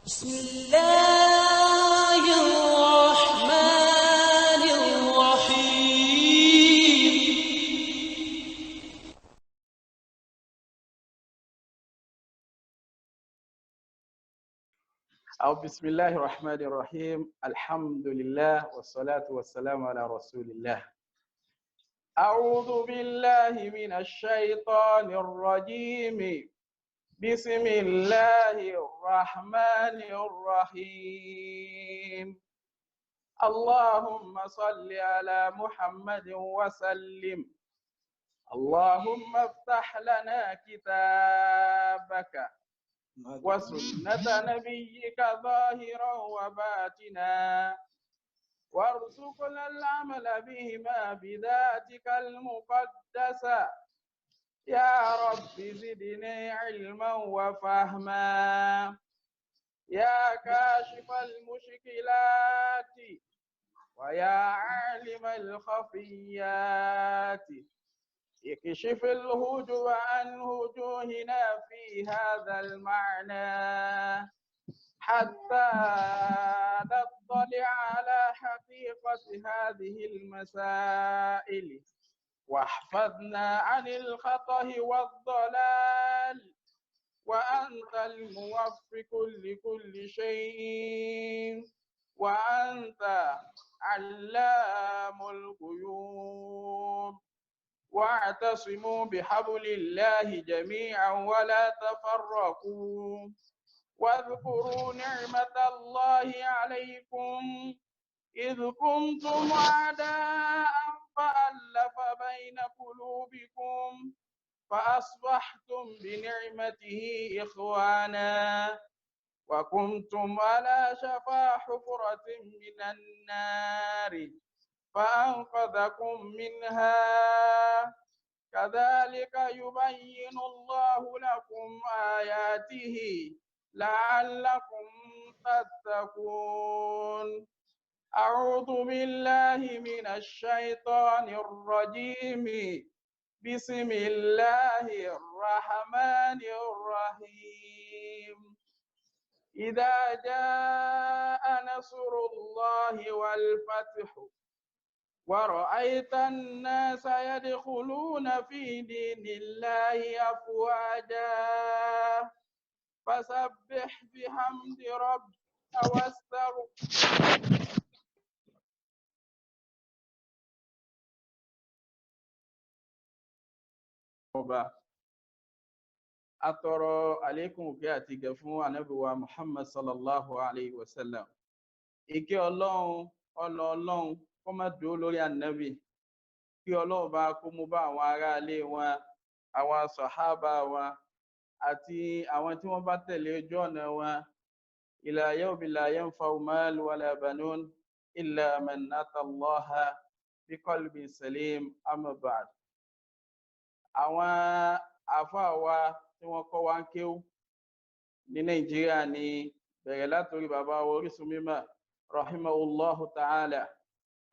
بسم الله الرحمن الرحيم. أو بسم الله الرحمن الرحيم. الحمد لله والصلاة والسلام على رسول الله. أعوذ بالله من الشيطان الرجيم. بسم الله الرحمن الرحيم. اللهم صل على محمد وسلم. اللهم افتح لنا كتابك وسنة نبيك ظاهرا وباطنا، وارزقنا العمل بهما بذاتك المقدسة. يا رب زدني علما وفهما، يا كاشف المشكلات ويا عالم الخفيات، اكشف الهجب عن وجوهنا في هذا المعنى حتى نطلع على حقيقة هذه المسائل، واحفظنا عن الخطأ والضلال، وأنت الموفق لكل شيء، وأنت علام الغيوب. واعتصموا بحبل الله جميعا ولا تفرقوا، واذكروا نعمة الله عليكم إذ كنتم أعداء فألف بين قلوبكم فأصبحتم بنعمته إخوانا، وكنتم على شفا حفرة من النار فأنقذكم منها. كذلك يبين الله لكم آياته لعلكم تتقون. أعوذ بالله من الشيطان الرجيم. بسم الله الرحمن الرحيم. إذا جاء نصر الله والفتح ورأيت الناس يدخلون في دين الله أفواجا فسبح بحمد ربك واستغفره. Atọrọ àlékún ìkẹ́ àti ìgẹ̀ fún ànábì wa Muhammad sallallahu alayhi wa sallam. Ìkẹ́ Ọlọ́run, ọlọ Ọlọ́run kó má dúró lórí ànábì, kí Ọlọ́run bá kó mú bá àwọn ará ilé wọn, àwọn sàhábà wọn àti àwọn tí wọ́n bá tẹ̀lé ojú ọ̀nà wọn ila yawmi la yanfa'u malun wala banun illa man ata Allaha bi qalbin salim, amma ba'd. Àwọn àfáà wa tí wọ́n kọ́ wa ń kéwú ní Nàìjíríà ní bẹ̀rẹ̀ látorí bàbá Orísun Mímọ́ rahimahullahu ta'ala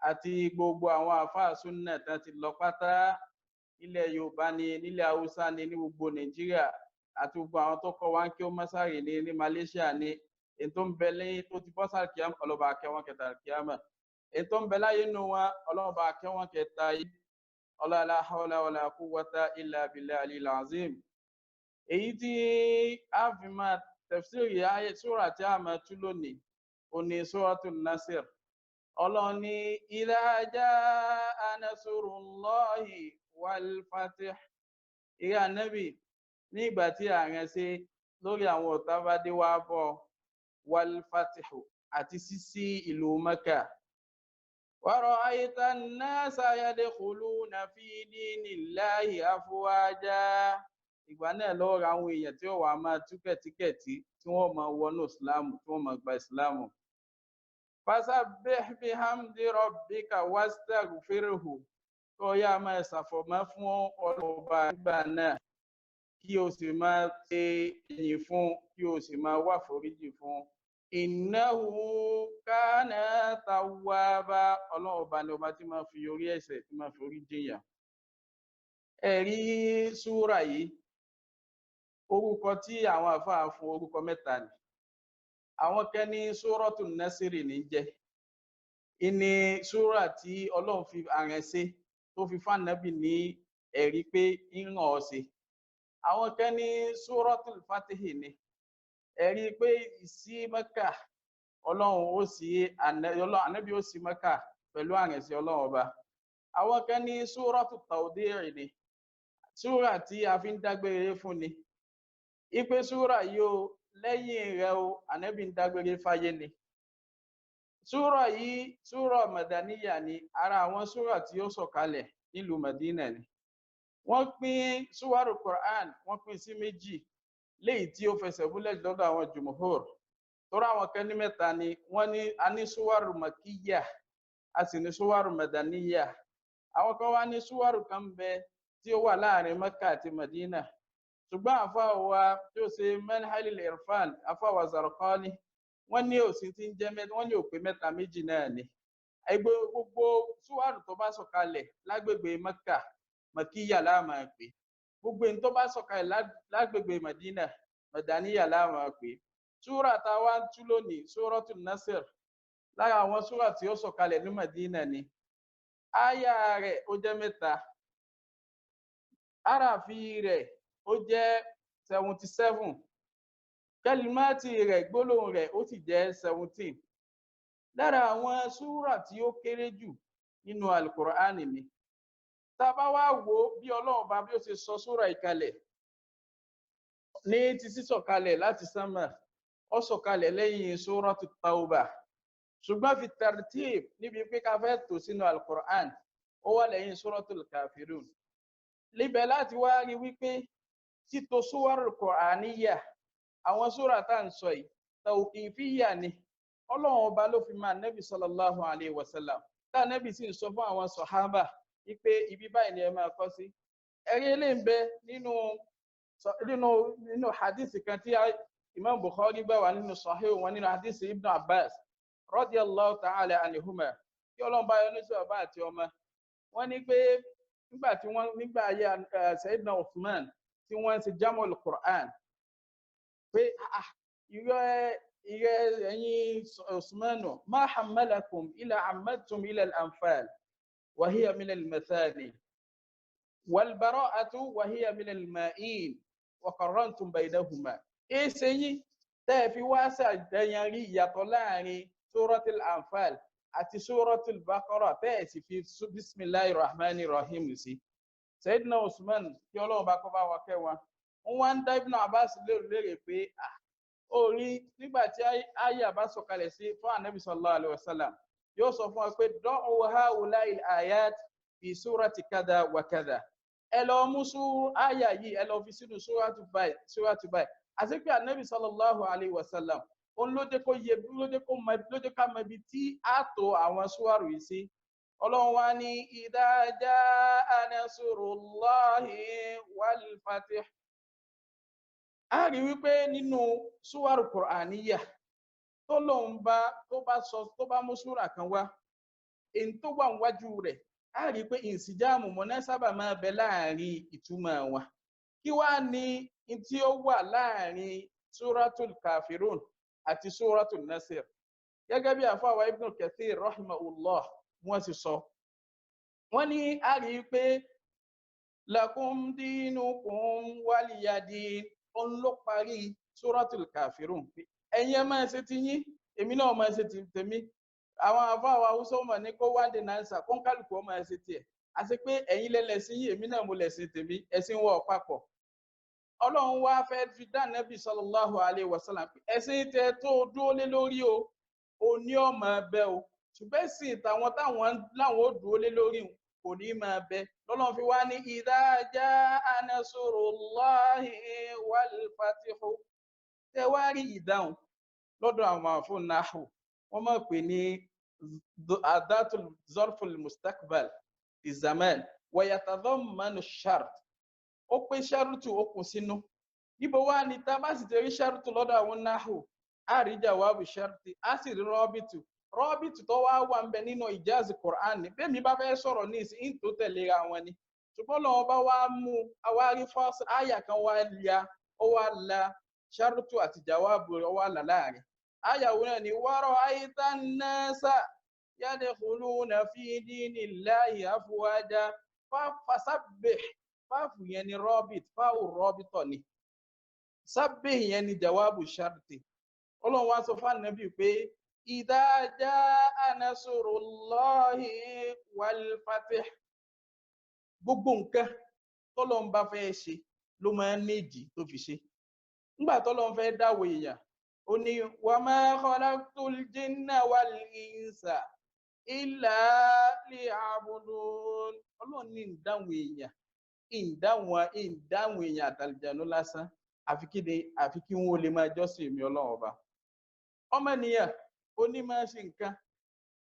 àti gbogbo àwọn àfáà súnnà tán ti lọ pátá ilẹ̀ Yorùbá ní nílẹ̀ Haúsá ní gbogbo Nàìjíríà àti gbogbo àwọn tó kọ́ wa ń kéwú Masari ní Malaysia ní èyí tó ń bẹ lẹ́yìn tó ti bọ́ sáà kíámà ọlọ́ba akẹ́wọ̀n kẹta kíámà, èyí tó ń bẹ láyé nù wọn ọlọ́ba akẹ́wọ̀n kẹta yìí ọlá la hawla wala quwwata illa billahil azim. Èyí tí a fi máa tafsiri ayé súrà tí a máa tú lónìí ó ní Suratul Nasr. Ọlọ́run ní idha jaa nasrullahi wal fath. Ìrẹ́ Ànábì ní ìgbà tí ààrẹ sí lórí àwọn ọ̀tá bá dé wá bọ̀ wal fath àti sísí ìlú Mẹ́kà. وَرَأَيْتَ النَّاسَ يَدْخُلُونَ فِي دِينِ اللَّهِ أَفْوَاجًا. Ìgbà náà ló ra àwọn èèyàn tí ó wà máa tú kẹ̀tíkẹ̀tí tí wọ́n máa wọnú ìsìláàmù tí wọ́n máa gba ìsìláàmù. فَسَبِّحْ بِحَمْدِ رَبِّكَ وَاسْتَغْفِرْهُ. Tó yá máa ṣàfọ̀mọ́ fún ọlọ́ba nígbà náà kí o sì máa ṣe ìyìn fún, kí o sì máa wá foríjì fún. Innahu kana tawwaba. Ọlọ́run ọba ni ọba tí máa fi orí ẹ̀ṣẹ̀ tí máa fi orí jìyàn. Ẹ̀rí súrà yìí orúkọ tí àwọn àfáà fún orúkọ mẹ́ta ni. àwọn kan ní Suratul Nasri ní jẹ́ ìní súrà tí Ọlọ́run fi àrẹ̀ṣe tó fi fánàbì ní ẹ̀rí pé ìràn ọ̀sẹ̀ àwọn kan ní Suratul Fatihi ní ẹ̀rí pé ìsí Mẹ́kà Ọlọ́run ó sì ànábì ó sì Mẹ́kà pẹ̀lú àrẹ̀ṣe Ọlọ́run ọba àwọn kan ní Suratul Tawdi' ní súrà tí a fi ń dágbére fún ni ipe súrà yìí ó lẹ́yìn rẹ̀ ó ànábì ń dágbére fáyé ni súrà yìí súrà Madaniyya ni ara àwọn súrà tí ó sọ̀kalẹ̀ nílùú Madina ni wọ́n pín súwárù Qur'an wọ́n pín sí méjì léyìí tí ó fẹsẹ̀ múlẹ̀ lọ́dọ̀ àwọn jùmọ̀hór tọ́rọ àwọn kan ní mẹ́ta ni wọ́n ní a ní súwárù Makiyya a sì ní súwárù Madaniyya àwọn kan wá ní súwárù kan bẹ tí ó wà láàrin Mẹ́kà àti Madina ṣùgbọ́n àfáwà tí ó ṣe Manhalil Irfan àfáwà Zarqani wọ́n ní òsì tí ń jẹ́ mẹ́ta wọ́n ní òpè mẹ́ta méjì náà ni ẹgbẹ́ gbogbo súwárù tó bá sọ̀kalẹ̀ lágbègbè Mẹ́kà Makiyya la máa pè gbogbo en tó bá sọ̀kalẹ̀ lágbègbè Madina Madaniyya la máa pè súrà tá wá tú lónìí Suratul Nasr lára àwọn súrà tí ó sọ̀kalẹ̀ ní Madina ni àyà rẹ̀ ó jẹ́ mẹ́ta àràfí rẹ̀ ó jẹ́ 77 kẹlímátì rẹ̀ gbólóhùn rẹ̀ ó sì jẹ́ 17 lára àwọn súrà tí ó kéré jù nínú Al-Qur'ani ni tá bá wá wò bí Ọlọ́run bá bí ó ṣe sọ súrà ìkalẹ̀ ní ti sísọ̀kalẹ̀ láti sánmà ó sọ̀kalẹ̀ lẹ́yìn Suratul Tawbah ṣùgbọ́n fi tartib níbi pé ká fẹ́ tò sínú Al-Qur'an ó wà lẹ́yìn Suratul Kafirun líbẹ̀ láti wá rí wípé títò súwárù Qur'aniyya àwọn súrà tá ń sọ yìí tawqifiyya ni Ọlọ́run ọba ló fi máa Nabi sallallahu alaihi wasallam tá Nabi sì ń sọ fún àwọn sàhábà wípé ibi báyìí ni ẹ máa kọ sí ẹ̀rí ilé ń bẹ nínú hadisi kan tí Imam Bukhari gbà wá nínú Sahih wọn nínú hadisi Ibn Abbas radiyallahu ta'ala anhuma kí Ọlọ́run bá yọ́nú sí bàbá àti ọmọ wọ́n ní pé nígbà ayé Sayyidina Uthman tí wọ́n ti jamul Qur'an pé ẹ̀yin Usmanu ma hammalakum ila ammadtum ila al-anfal wa hiya min al-mathani wal bara'atu wa hiya min al-ma'in wa qarrantum baynahuma eseyin tẹ́ fi wá ṣàdáyan rí ìyàtọ̀ láàrin suratul anfal àti suratul baqara tẹ́ sì fi bismillahir rahmanir rahim sí Sayyidina Usman kí Ọlọ́run bá kó bá wa kẹ́ wọn wọ́n ń dá Ibn Abbas lérè pé orí nígbà tí àyà bá sọ̀kalẹ̀ sí fún Ànábì sallallahu alaihi wasallam yóò sọ fún wa pé da'u haula'il ayat fi surati kada wa kada ẹ lọ mú àyà yìí ẹ lọ fi sínú suratu báyìí àti pé Ànábì sallallahu alaihi wasallam òun ló jẹ́ kó yé ló jẹ́ ká mọ ibi tí a tó àwọn súwárù yìí sí Ọlọ́run wá ní idha jaa nasrullahi wal fatih a rí wípé nínú súwárù Qur'aniyya tó lóun tó bá mú súrà kan wá èyí tó wà níwájú rẹ̀ a rí pé ìsìjáàmù mọ̀nẹ́sábà máa bẹ láàrin ìtumọ̀ wọn kí wá ní tí ó wà láàrin Suratul Kafirun àti Suratul Nasr gẹ́gẹ́ bí àfáwà Ibn Kathir rahimahullah wọ́n sì sọ wọ́n ní a rí pé lakum dinukum waliyadin òun ló parí Suratul Kafirun ẹ̀yin ẹ máa ṣe ti yín èmi náà máa ṣe ti tèmi àwọn àfáwà Haúsá mọ̀ ní kó wádìí náà sà kó ń kálukú máa ṣe tiẹ̀ àti pé ẹ̀yin lẹ́lẹ́sìn yín èmi náà mo lẹ̀sìn tèmi ẹ̀sìn wọ̀ papọ̀ Ọlọ́run wá fẹ́ fi dá Nábì sallallahu alaihi wasallam ẹ̀sìn tẹ tó dúró lé lórí o ní ọmọ ẹbẹ o ṣùgbọ́n sì táwọn láwọn ó dúró lé lórí kò ní máa bẹ lọ́lọ́run fi wá ní idha jaa nasrullahi wal fatihu tẹ wá rí ìdáhùn lọ́dọ̀ àwọn àfọ̀nàhù wọ́n máa pè ní adatul zarful mustaqbal fi zaman wa yatadammanu shart ó pé ṣáàrùtù ó kún sínú níbo wá ní tá bá sì ti rí ṣáàrùtù lọ́dọ̀ àwọn náhù á rí jawabu ṣáàrùtù á sì rí rọ́bìtù tó wá wà ń bẹ nínú ìjáàzì Qur'an ní bẹ́ẹ̀ mi bá fẹ́ sọ̀rọ̀ ní ìsìn tó tẹ̀lé ra wọn ni ṣùgbọ́n lọ́wọ́ bá wá mú àwárí fọ́ọ̀sì áyà kan wá ya ó wá la ṣáàrùtù àti jawabu rẹ̀ ó wá là láàrin àyàwó náà ni wara'ayta an-nasa yadkhuluna fi dinillahi afwaja fasabbih. Fáàfù yẹn ni rọ́bìt, fáwù rọ́bìtọ̀ ni. Sabbih yẹn ni jawabu sharti. Ọlọ́run wá sọ fún Ànábì pé idha jaa nasrullahi wal fath. Gbogbo nǹkan tọ́lọ́run bá fẹ́ ṣe ló máa ń nídìí tó fi ṣe. Nígbà tọ́lọ́run fẹ́ dáwọ èèyàn, ó ní wa ma khalaqtul jinna wal insa illa liya'budun. Ọlọ́run ní ìdáhùn èèyàn. Ìdáhùn èèyàn àtàlìjànú lásán àfi kí wọn lè máa jọ́sìn èmi Ọlọ́run ọba. Ọmọ ènìyàn onímọ̀ ṣe nǹkan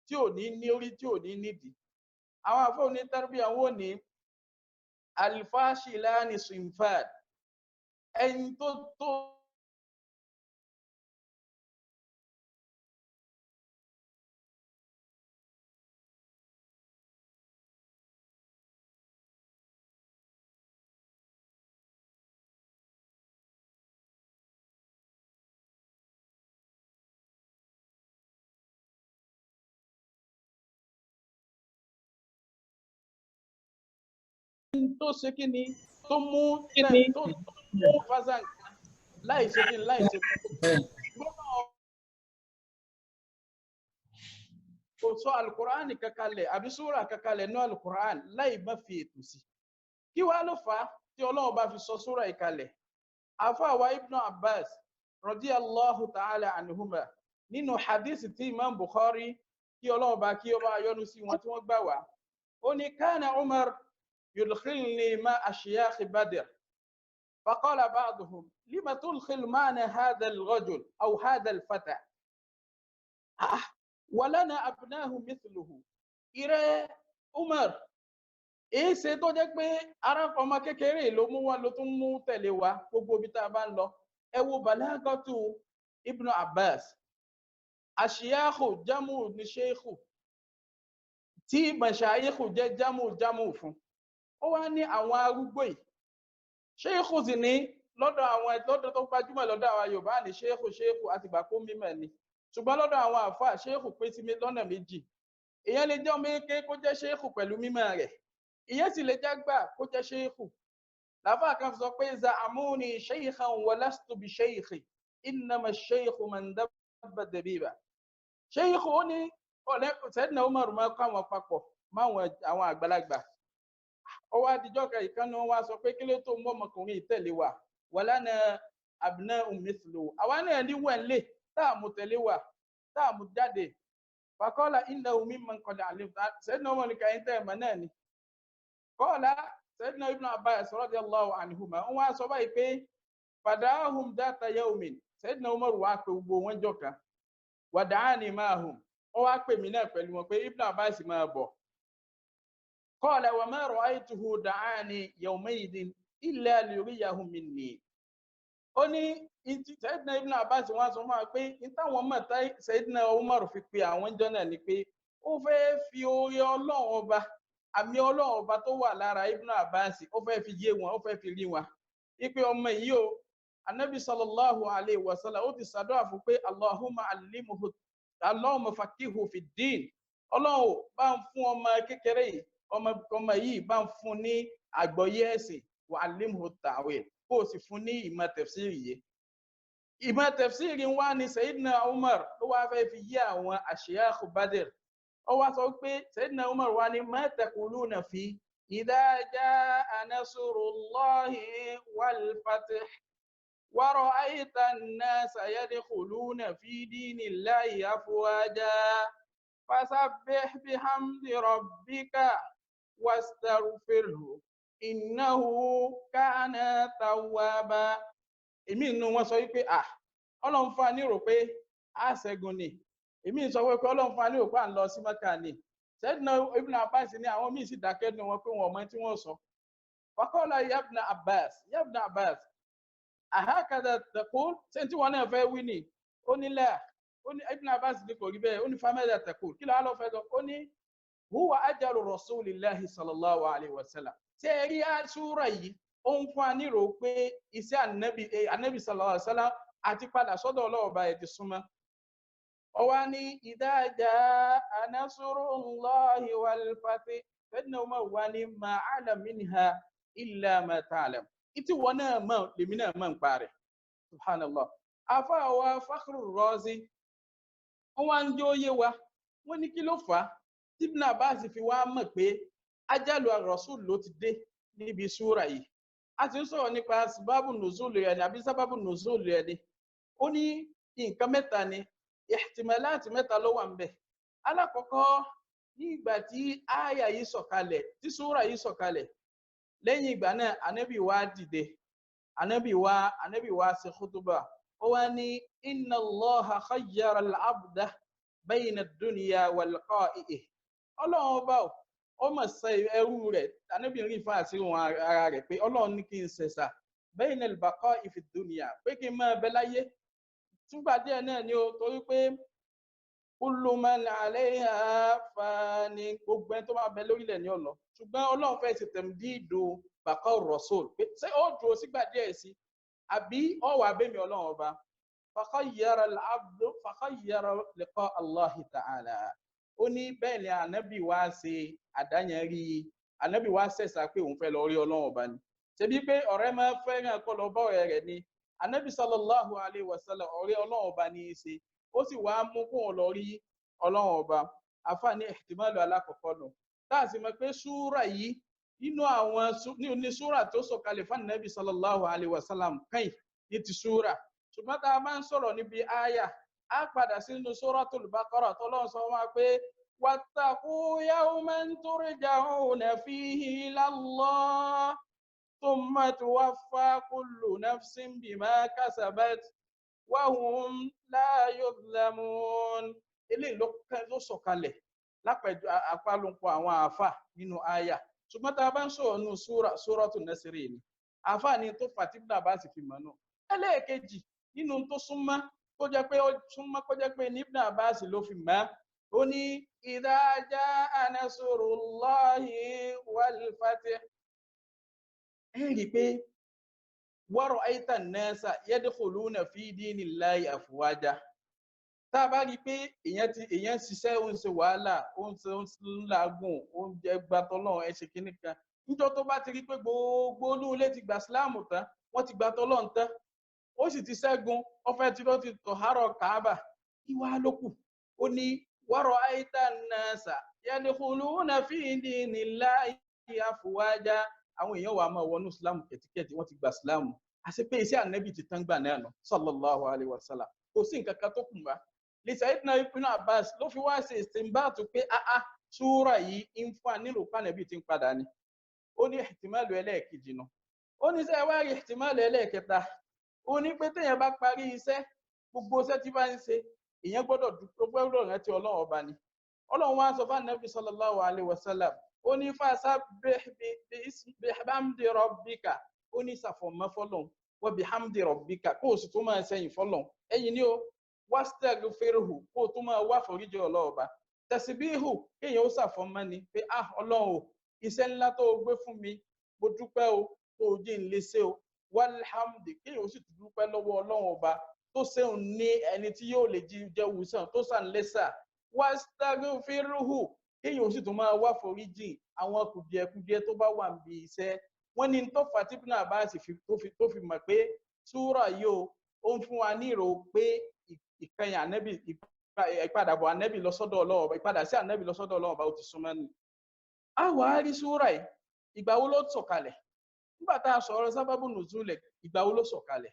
tí ò ní ní orí tí ò ní nídìí. Àwọn àfọ ní tarbiyya wọn ní alfashilani sinfad. Ẹni tó ṣe kí ni tó mú fásán láì ṣe kí ni láì ṣe kò sọ alukur'an kankalẹ̀ àbí súra kankalẹ̀ ní alukur'an láì má fi ètò sí. Kí wá ló fà á tí Ọlọ́run bá fi sọ súra ìkalẹ̀? Àfáà Ibn Abbas radiyallahu ta'ala anhuma nínú hadith tí Imam Bukhari kí Ọlọ́run bá kí ó bá yọ́nú sí wọn tí wọ́n gbà wá. Ó ní kana Umar يدخلني مع أشياخ بدر فقال بعضهم لما تدخل معنا هذا الرجل أو هذا الفتى ولنا أبناه مثله. إرى عمر èyí ṣe tó jẹ́ pé ara ọmọ kékeré ló mú wá ló tún mú tẹ̀lé wa gbogbo ibi tá a bá ń lọ. Ẹ wo balagatu Ibn Abbas. Ashiyakhu jamu ni sheikhu tí mashayikhu jẹ́ jamu fún. Ó wá ní àwọn arúgbó yìí. Sheikhu sì ní lọ́dọ̀ tó gbajúmọ̀ lọ́dọ̀ àwọn Yorùbá ní sheikhu àti ìgbà kó mímọ̀ ni. Ṣùgbọ́n lọ́dọ̀ àwọn àfáà sheikhu pé sí lọ́nà méjì. Ìyẹn lè jẹ́ ọmọ eke kó jẹ́ sheikhu pẹ̀lú mímọ̀ rẹ̀. Ìyẹn sì lè jẹ́ gbà kó jẹ́ sheikhu. Làfáà kan sọ pé za'amuni sheikhan wa lastu bi sheikhi innama sheikhu man dabba dabiba. Sheikhu ó ní Sayyidina Umar máa kọ́ àwọn papọ̀ máwọn àwọn àgbàlagbà. Ó wá dijọ́ kan ìkànnì wọn wá sọ pé kí ló tó mú ọmọkùnrin ìtẹ̀lé wa walana abna'u mithlu. Àwa náà ní wẹ̀lé táà mú tẹ̀lé wa táà mú jáde. Faqala innahu mimman qad alimta. Sayyidina Umar ní kàyín tẹ̀ mọ́ náà ni. Qala Sayyidina Ibn Abbas radiyallahu anhuma wọ́n wá sọ báyìí pé fada'ahum dhata yawmin. Sayyidina Umar wá pé gbogbo wọn jọ kan. Wa da'ani ma'ahum. Ó wá pè mí náà pẹ̀lú wọn pé Ibn Abbas máa bọ̀. قال وما رأيته دعاني يومئذ إلا ليريه مني. Ó ní Sayyidina Ibn Abbas wọ́n sọ máa pé ìtàwọn mọ̀tá Sayyidina Umar fi pe àwọn jọ́nà ni pé ó fẹ́ fi oore Ọlọ́run ọba àmì Ọlọ́run ọba tó wà lára Ibn Abbas ó fẹ́ fi yé wọn ó fẹ́ fi rí wọn. Ipe ọmọ yìí o Anabi sallallahu alayhi wa sallam ó ti ṣàdúrà fún pé Allahumma faqihu fi ddin. Ọlọ́run bá ń fún ọmọ kékeré yìí ọmọ yìí bá ń fún ní àgbọ́yé ẹ̀sìn wa alimhu ta'wil kó sì fún ní ìmọ̀ tafsiri yìí. Ìmọ̀ tafsiri wá ní Sayyidina Umar ló wá fẹ́ fi yé àwọn ashiyakh Badr. Ó wá sọ pé Sayyidina Umar wá ní ma taquluna fi idha jaa nasrullahi wal fath wa ra'ayta an-nasa yadkhuluna fi dinillahi afwaja fasabbih bihamdi rabbika wastaghfirhu innahu kana tawwaba. Èmi nínú wọn sọ wípé Ọlọ́run fún wa ní rò pé a ṣẹ́gun ni. Èmi sọ wípé Ọlọ́run fún wa ní rò pé à ń lọ sí Mẹ́kà ni. Sayyidina Ibn Abbas ní àwọn míì sì dákẹ́ nínú wọn pé wọn mọ tí wọ́n sọ. Faqala ya Ibn Abbas ahakadha taqul. Ṣé tí wọ́n náà fẹ́ wí ni? Ó ní la. Ó ní Ibn Abbas ní kò rí bẹ́ẹ̀. Ó ní famadha taqul. Kí ló lọ fẹ́ sọ? Ó ní huwa ajalu rasulillahi sallallahu alayhi wa sallam. Ṣé rí àṣúra yìí ó ń fún wa ní rò pé iṣẹ́ Ànábì sallallahu alayhi wa sallam àti padà sọ́dọ̀ Ọlọ́run bá ẹ̀ ti súnmọ́. أواني إذا جاء نصر الله والفتح فإنه مواني ما علم منها إلا ما تعلم إتي وانا ما لمنا من باري سبحان الله أفا وفخر الرازي وان جو يوا wọ́n kí ló fà á tí Ibn Abbas fi wá mọ̀ pé ajalu ar-rasul ló ti dé níbi súra yìí a ti ń sọ̀rọ̀ nípa sábàbù nùzúlù rẹ̀ àbí sábàbù nùzúlù rẹ̀ ni ó ní nǹkan mẹ́ta ni ihtimalati mẹ́ta ló wà ń bẹ̀ alákọ̀ọ́kọ́ ní ìgbà tí ááyà yìí sọ̀kalẹ̀ tí súra yìí sọ̀kalẹ̀ lẹ́yìn ìgbà náà ànábì wá dìde ànábì wá ṣe khutuba ó wá ní inna Allaha khayyara al-abda bayna ad-dunya wal-qa'i'i ọlọ́run ọba ó mọ̀ sọ ẹrú rẹ̀ ànábì rí fún àṣírí ara rẹ̀ pé ọlọ́run ní kí n ṣẹ̀ṣà bayna al-baqa'i fi ad-dunya pé kí n máa bẹ láyé túgbà díẹ̀ náà ni ó torí pé kullu man 'alayha fani gbogbo ẹni tó máa bẹ lórílẹ̀ ní ọ̀lọ́ ṣùgbọ́n ọlọ́run fẹ́ ṣe tamdidu baqa'u ar-rasul pé ṣé ó dúró sígbà díẹ̀ sí àbí ó wà bẹ́mi ọlọ́run ọba fakhayyara al-'abdu fakhayyara liqa Allah ta'ala ó ní bẹ́ẹ̀ ni ànábì wá ṣe àdáyẹnrí ànábì wá ṣẹ̀ṣà pé òun fẹ́ lọ rí ọlọ́run ọba ni ṣebí pé ọ̀rẹ́ máa fẹ́ràn kọ́ lọ bá ọ̀rẹ́ rẹ̀ ni ànábì sallallahu alayhi wa sallam ọ̀rẹ́ ọlọ́run ọba ní í ṣe ó sì wá mú kó wọn lọ rí ọlọ́run ọba àfààní ihtimalu alákọ̀ọ́kọ́ nù táàsì mọ̀ pé súrà yìí nínú àwọn ní súrà tó sọ̀kalẹ̀ fún ànábì sallallahu alayhi wa sallam kàn ní ti súrà ṣùgbọ́n tá a máa ń sọ̀rọ̀ níbi áyà á padà sínú Suratul Baqara tọ́lọ́run sọ wá pé wattaqu yawman turja'una fihi ila Allah thumma tuwaffa kullu nafsin bima kasabat wa hum la yuzlamun eléyìí ló sọ̀kalẹ̀ lápẹjọ àpalùpọ̀ àwọn àáfà nínú àyà ṣùgbọ́n tá a bá ń sọ̀rọ̀ nínú Suratul Nasr ni àáfà ni tó fàtíbà bá sì fi mọ̀ náà ẹlẹ́ẹ̀kejì nínú tó súnmọ́ kó jẹ́ pé ó súnmọ́ kó jẹ́ pé Ibn Abbas ló fi mọ̀ ó ní idha jaa nasrullahi wal fath rí pé wa ra'ayta an-nasa yadkhuluna fi dinillahi afwaja tá a bá rí pé èèyàn ṣiṣẹ́ ó ń ṣe wàhálà ó ń làágùn ó ń jẹ gbàtọ́lọ́ ẹ ṣe kíní kan níjọ́ tó bá ti rí pé gbogbo olúulé ti gbà síláàmù tán wọ́n ti gbàtọ́lọ́ ń tán ó sì ti ṣẹ́gun ọfẹ́ tí ló ti tọ̀hárọ̀ Káàbà ìwà lókù ó ní wa ra'ayta an-nasa yadkhuluna fi dinillahi afwaja àwọn èèyàn wà máa wọnú síláàmù kẹ̀tíkẹ̀tí wọ́n ti gbà síláàmù àti pé iṣẹ́ ànábì ti tán gbà náà nà sallallahu alayhi wa sallam kò sí nǹkan kan tó kù wá lè Sayyidina Ibn Abbas ló fi wá ṣe istinbat pé súra yìí ń fún wa nílò pànàbí ti ń padà ni ó ní ihtimalu ẹlẹ́ẹ̀kejì náà ó ní sẹ́ wá rí ihtimalu ẹlẹ́ẹ̀kẹta ó ní pé téèyàn bá parí iṣẹ́ gbogbo iṣẹ́ tí bá ń ṣe èèyàn gbọ́dọ̀ rántí ọlọ́run ọba ni ọlọ́run wá sọ fún ànábì sallallahu alayhi wa sallam ó ní fasabbih bihamdi rabbika ó ní ṣàfọ̀mọ́ fọ́lọ́run wa bihamdi rabbika kó o sì tún máa ṣẹ̀yìn fọ́lọ́run ẹ̀yìn ni ó wastaghfirhu kó o tún máa wá foríjì ọlọ́run ọba tasbihu kéèyàn ó ṣàfọ̀mọ́ ni pé ọlọ́run o iṣẹ́ ńlá tó o gbé fún mi mo dúpẹ́ o tó o jí ń lé ṣe o walhamdi kéèyàn ó sì tún dúpẹ́ lọ́wọ́ ọlọ́run ọba tó ṣeun ní ẹni tí yóò lè jẹ́ wùsàn tó sàn lẹ́sà wastaghfirhu kéèyàn ó sì tún máa wá foríjì àwọn kùdìẹ̀kùdìẹ̀ tó bá wà níbi iṣẹ́ wọ́n ní tó fà tí Ibn Abbas tó fi mọ̀ pé súrà yìí ó ń fún wa ní ìrò pé ìkẹyìn ànẹ́bì ìpadàbọ̀ ànẹ́bì lọ́sọ́dọ̀ ọlọ́ọ̀bá ìpadà sí ànẹ́bì lọ́sọ́dọ̀ ọlọ́ọ̀bá ó ti súnmọ́ ni. a wà á rí súrà yìí ìgbà wo ló sọ̀kalẹ̀ nígbà tá a sọ̀rọ̀ sábàbù nùzúlẹ̀ ìgbà wo ló sọ̀kalẹ̀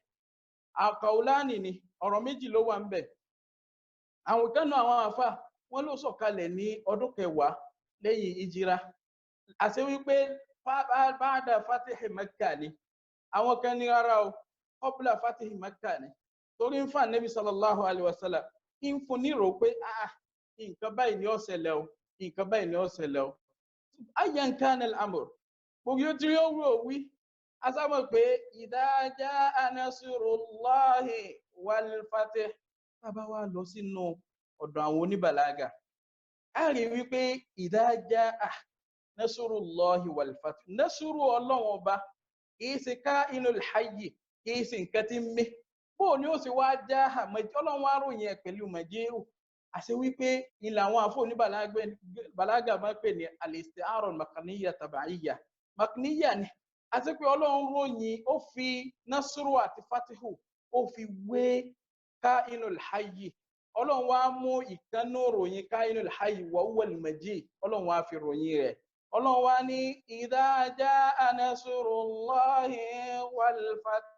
àkàwùlánì ni ọ̀rọ̀ méjì ló wà ń bẹ̀ àwọn kánú àwọn àfà wọ́n ló sọ̀kalẹ̀ ní ọdún 10 lẹ́yìn ìjìra àti wípé báadà fatihi Makka ni àwọn kan ní rárá o qabla fatihi Makka ni torí ń fà Nabi sallallahu alaihi wasallam ń fún ní rò pé nǹkan báyìí ni ó ṣẹlẹ̀ o nǹkan báyìí ni ó ṣẹlẹ̀ o ayyan kana al-amr gbogbo tí ó rò wí asámọ̀ pé idha jaa nasrullahi wal fath bàbá wa lọ sínú ọ̀dọ̀ àwọn oníbàlágà a rí wípé idha jaa nasrullahi wal fath nasru ọlọ́run ọba kìí ṣe ká inul hayy kìí ṣe nǹkan tí ń mí bóò ni ó sì wá já ọlọ́run wá ròyìn ẹ̀ pẹ̀lú màjíhù àṣẹ wípé ilà àwọn àfọ ní balaga máa pè ní al-isti'ara al-makaniyya tab'iyya makaniyya ni àti pé Ọlọ́run ròyìn ó fi nasru àti fatihu ó fi wé kainul hayy Ọlọ́run wá mú ìkànnú ròyìn kainul hayy wa huwa al-majid Ọlọ́run wá fi ròyìn rẹ̀ Ọlọ́run wá ní idha jaa nasrullahi wal fath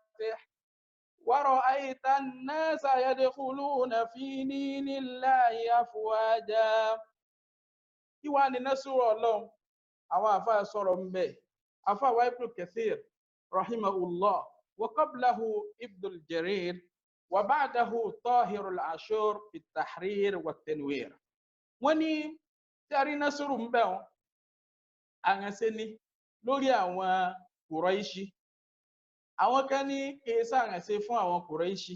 ورأيت الناس يدخلون في دين الله أفواجا ìwà ni nasru Ọlọ́run àwọn àfáà sọ̀rọ̀ ńbẹ̀ àfáà wa Ibn Kathir rahimahullah wa qablahu Ibn al-Jarir wa ba'dahu Tahir al-Ashur fi at-Tahrir wa at-Tanwir wọ́n ní tari nasru ńbẹ̀ wọ́n àránṣẹ́ ní lórí àwọn Quraishi àwọn kan ní kèésà àránṣẹ́ fún àwọn Quraishi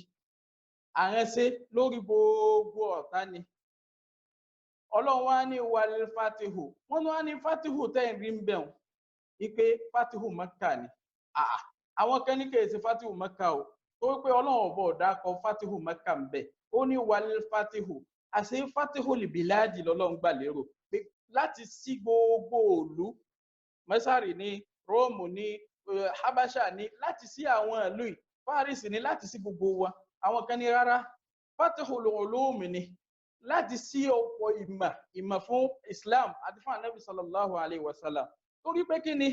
àránṣẹ́ lórí gbogbo ọ̀tá ni Ọlọ́run wá ní wal fatihu wọ́n wá ní fatihu tẹ́yìn rí ń bẹ̀rùn wípé fatihu Makkah ni àwọn kan ní kèésì fatihu Makkah o tó wípé Ọlọ́run ọ̀bọ̀ ọ̀dákọ̀ fatihu Makkah ń bẹ̀ ó ní wal fatihu àṣẹ fatihu libiladi lọ́lọ́run gbà lérò pé láti sí gbogbo òlú Mẹ́sàrì ní Róòmù ní Habasha ní láti sí àwọn ìlú Paris ní láti sí gbogbo wa àwọn kan ní rárá fatihul ulum ni láti sí ọ̀pọ̀ ìmọ̀ fún Islam àti fún Ànábì sallallahu alaihi wasallam torí pé kí ni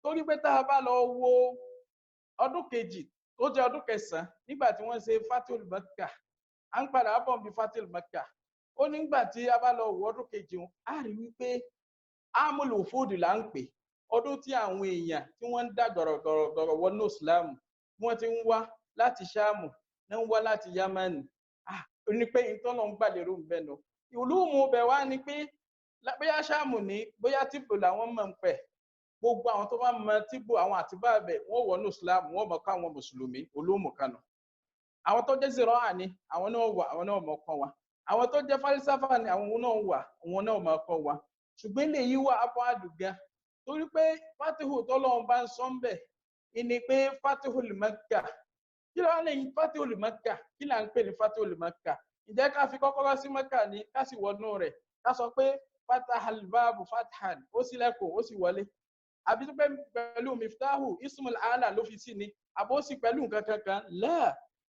torí pé tá a bá lọ wo ọdún kejì tó jẹ́ ọdún kẹsàn-án nígbà tí wọ́n ṣe Fatihul Makkah à ń padà bọ̀ bí Fatihul Makkah ó nígbà tí a bá lọ wo ọdún kejì a rí wípé amúlò fúdù là ń pè ọdún tí àwọn èèyàn tí wọ́n ń dá gọ̀rọ̀gọ̀rọ̀ wọnú Islam wọ́n ti ń wá láti Ṣáàmù ní ń wá láti Yámánì ní pé ìtọ́nà ń gbàlérò ń bẹ̀nu ìlúùmù bẹ̀ wá ní pé bóyá Ṣáàmù ní bóyá tìbò làwọn mọ̀ ń pẹ̀ gbogbo àwọn tó bá mọ tìbò àwọn àtibá bẹ̀ wọ́n wọnú Islam wọ́n mọ̀ ká àwọn mùsùlùmí olóòmù kanu àwọn tó jẹ́ zero àní àwọn náà wà àwọn náà mọ̀ kọ́ wa àwọn tó jẹ́ falisafa ni àwọn náà wà àwọn náà mọ̀ kọ́ wa ṣùgbọ́n lè yí wá abọ́ àdùgá torí pé fatihu tọ́lọ́run bá ń sọ ń bẹ̀ ìní pé Fatihul Makkah kí ló wá lẹ́yìn Fatihul Makkah kí là ń pè ní Fatihul Makkah ǹjẹ́ ká fi kọ́kọ́rọ́ sí Makkah ní ká sì wọnú rẹ̀ ká sọ pé fatahal babu fathan ó ṣílẹ̀kùn ó sì wọlé àbí tó pé pẹ̀lú miftahu ismul ala ló fi sí ni àbó sì pẹ̀lú nǹkan kankan láà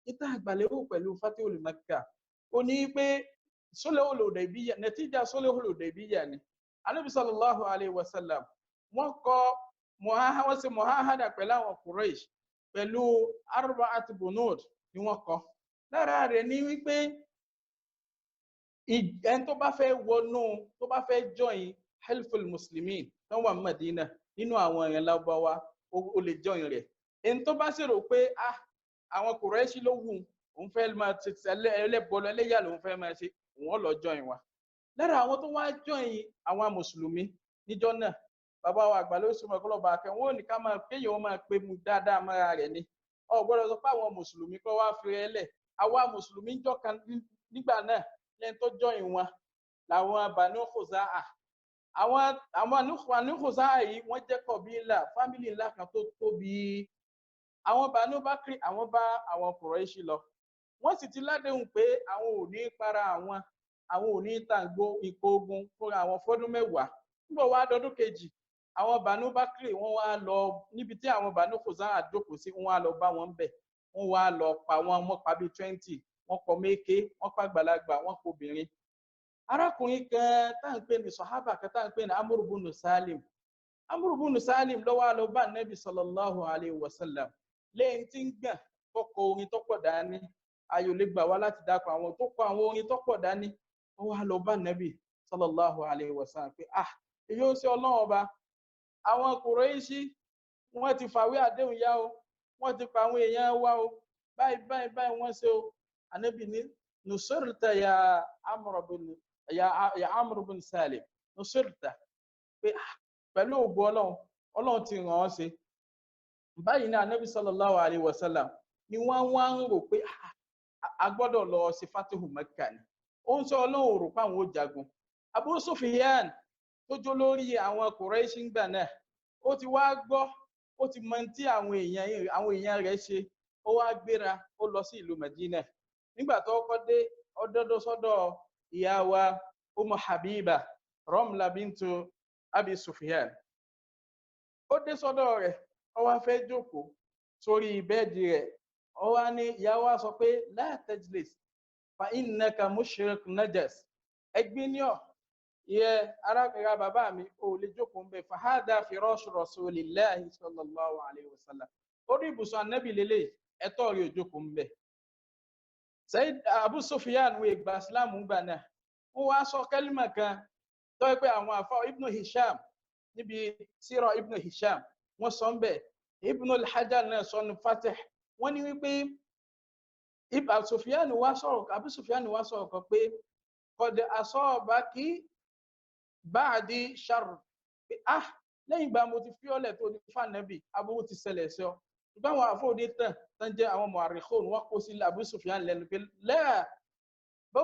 ìta àgbàlérò pẹ̀lú Fatihul Makkah ó ní pé sulhul Hudaybiyah natija sulhul Hudaybiyah ni Ànábì sallallahu alaihi wasallam wọ́n ṣe muahada pẹ̀lú àwọn Quraysh pẹ̀lú arba'at bunud ni wọ́n kọ lára rẹ̀ ní wípé ẹni tó bá fẹ́ wọnú tó bá fẹ́ join helpful muslimin tó wà Madina nínú àwọn èèyàn Lárúbáwá ó lè join rẹ̀ ẹni tó bá sì rò pé àwọn Quraysh ló wù òun fẹ́ máa ṣe ẹlẹ́bọlọ ẹlẹ́yà lòun fẹ́ máa ṣe òun lọ join wa lára àwọn tó wá join àwọn mùsùlùmí níjọ́ náà bàbá wa àgbà ló súnmọ́ ọ̀pọ̀lọpọ̀ akẹ́ wọn ò ní ká máa kéèyàn ó máa pe mu dáadáa mọ́ra rẹ̀ ni ọ gbọ́dọ̀ sọ pé àwọn mùsùlùmí kọ́ wá fi rẹ̀ lẹ̀ àwa mùsùlùmí ń jọ́kan nígbà náà lẹ́yìn tó jọyìn wọn làwọn Banu Khuza'a àwọn Banu Khuza'a yìí wọ́n jẹ́ kọ̀bílà fámìlì ńlá kan tó tóbi àwọn Banu Bakri àwọn bá àwọn Quraishi lọ wọ́n sì ti ládéhùn pé àwọn ò ní para àwọn ò ní tàǹgbò ipò ogun fúnra àwọn fọ́dún 10 nígbà wá dọdún kejì àwọn Banu Bakri wọ́n wá lọ níbi tí àwọn Banu Khuza'a jókòó sí wọ́n wá lọ bá wọn bẹ̀ wọ́n wá lọ pa wọ́n pa bí 20 wọ́n kọ méke wọ́n pa àgbàlagbà wọ́n kọ obìnrin arákùnrin kan tá ń pè ní sahaba kan tá ń pè ní Amr ibn Salim ló wá lọ bá Nabi sallallahu alaihi wasallam lẹ́yìn tí ń gbà tó kọ orin tó pọ̀ dání ayò lè gbà wá láti dákọ̀ àwọn tó kọ àwọn orin tó pọ̀ dání ó wá lọ bá Nabi sallallahu alaihi wasallam pé èyí ó ṣe Ọlọ́run ọba àwọn Quraishi wọ́n ti fàwé àdéhùn yá o wọ́n ti pa àwọn èèyàn wá o báyìí wọ́n ṣe o Ànábì ní nusirta ya Amr bin Salim nusirta pé pẹ̀lú ògbó Ọlọ́run ti ràn ọ́ ṣe báyìí ní Ànábì sallallahu alaihi wasallam ni wọ́n wá ń rò pé a gbọ́dọ̀ lọ sí Fatihul Makkah ni ó ń sọ Ọlọ́run rò pé àwọn ó jagun Abu Sufyan tó jó lórí àwọn Quraish ń gbà náà ó ti wá gbọ́ ó ti mọ tí àwọn èèyàn rẹ̀ ṣe ó wá gbéra ó lọ sí ìlú Medina nígbà tó kọ́ dé ọdọdọ sọ́dọ̀ ìyá wa Habiba Ramla bintu Abi Sufyan ó dé sọ́dọ̀ rẹ̀ ó wá fẹ́ jókòó sórí bẹ́ẹ̀dì rẹ̀ ó wá ní ìyá wa sọ pé la tajlis fa innaka mushrik najas ẹ̀gbin ni ọ́ ìyẹ́ arákùnrin bàbá mi ò lè jókòó ń bẹ̀ fahada firashu rasulillahi sallallahu alayhi wa sallam orí ibùsùn Ànábì lélẹ̀ ẹ̀tọ́ rẹ̀ ò jókòó ń bẹ̀. Sayyid Abu Sufyan wo ìgbà Islam gbà náà wọ́n wá sọ kẹ́límà kan tó yẹ pé àwọn àfáà Ibn Hisham níbi síra Ibn Hisham wọ́n sọ ń bẹ̀ Ibn al-Hajar náà sọ ní Fatih wọ́n ní wípé Abu Sufyan wá sọ̀rọ̀ kan pé qad asabaki ba'di sharr pé lẹ́yìn ìgbà mo ti fi ọ́lẹ̀ tó ní fànẹ́bì aburú ti ṣẹlẹ̀ sí ọ ṣùgbọ́n àwọn àfọwọ́dé tán jẹ́ àwọn mu'arrikhun wọ́n kó sí Abu Sufyan lẹ́nu pé lẹ́à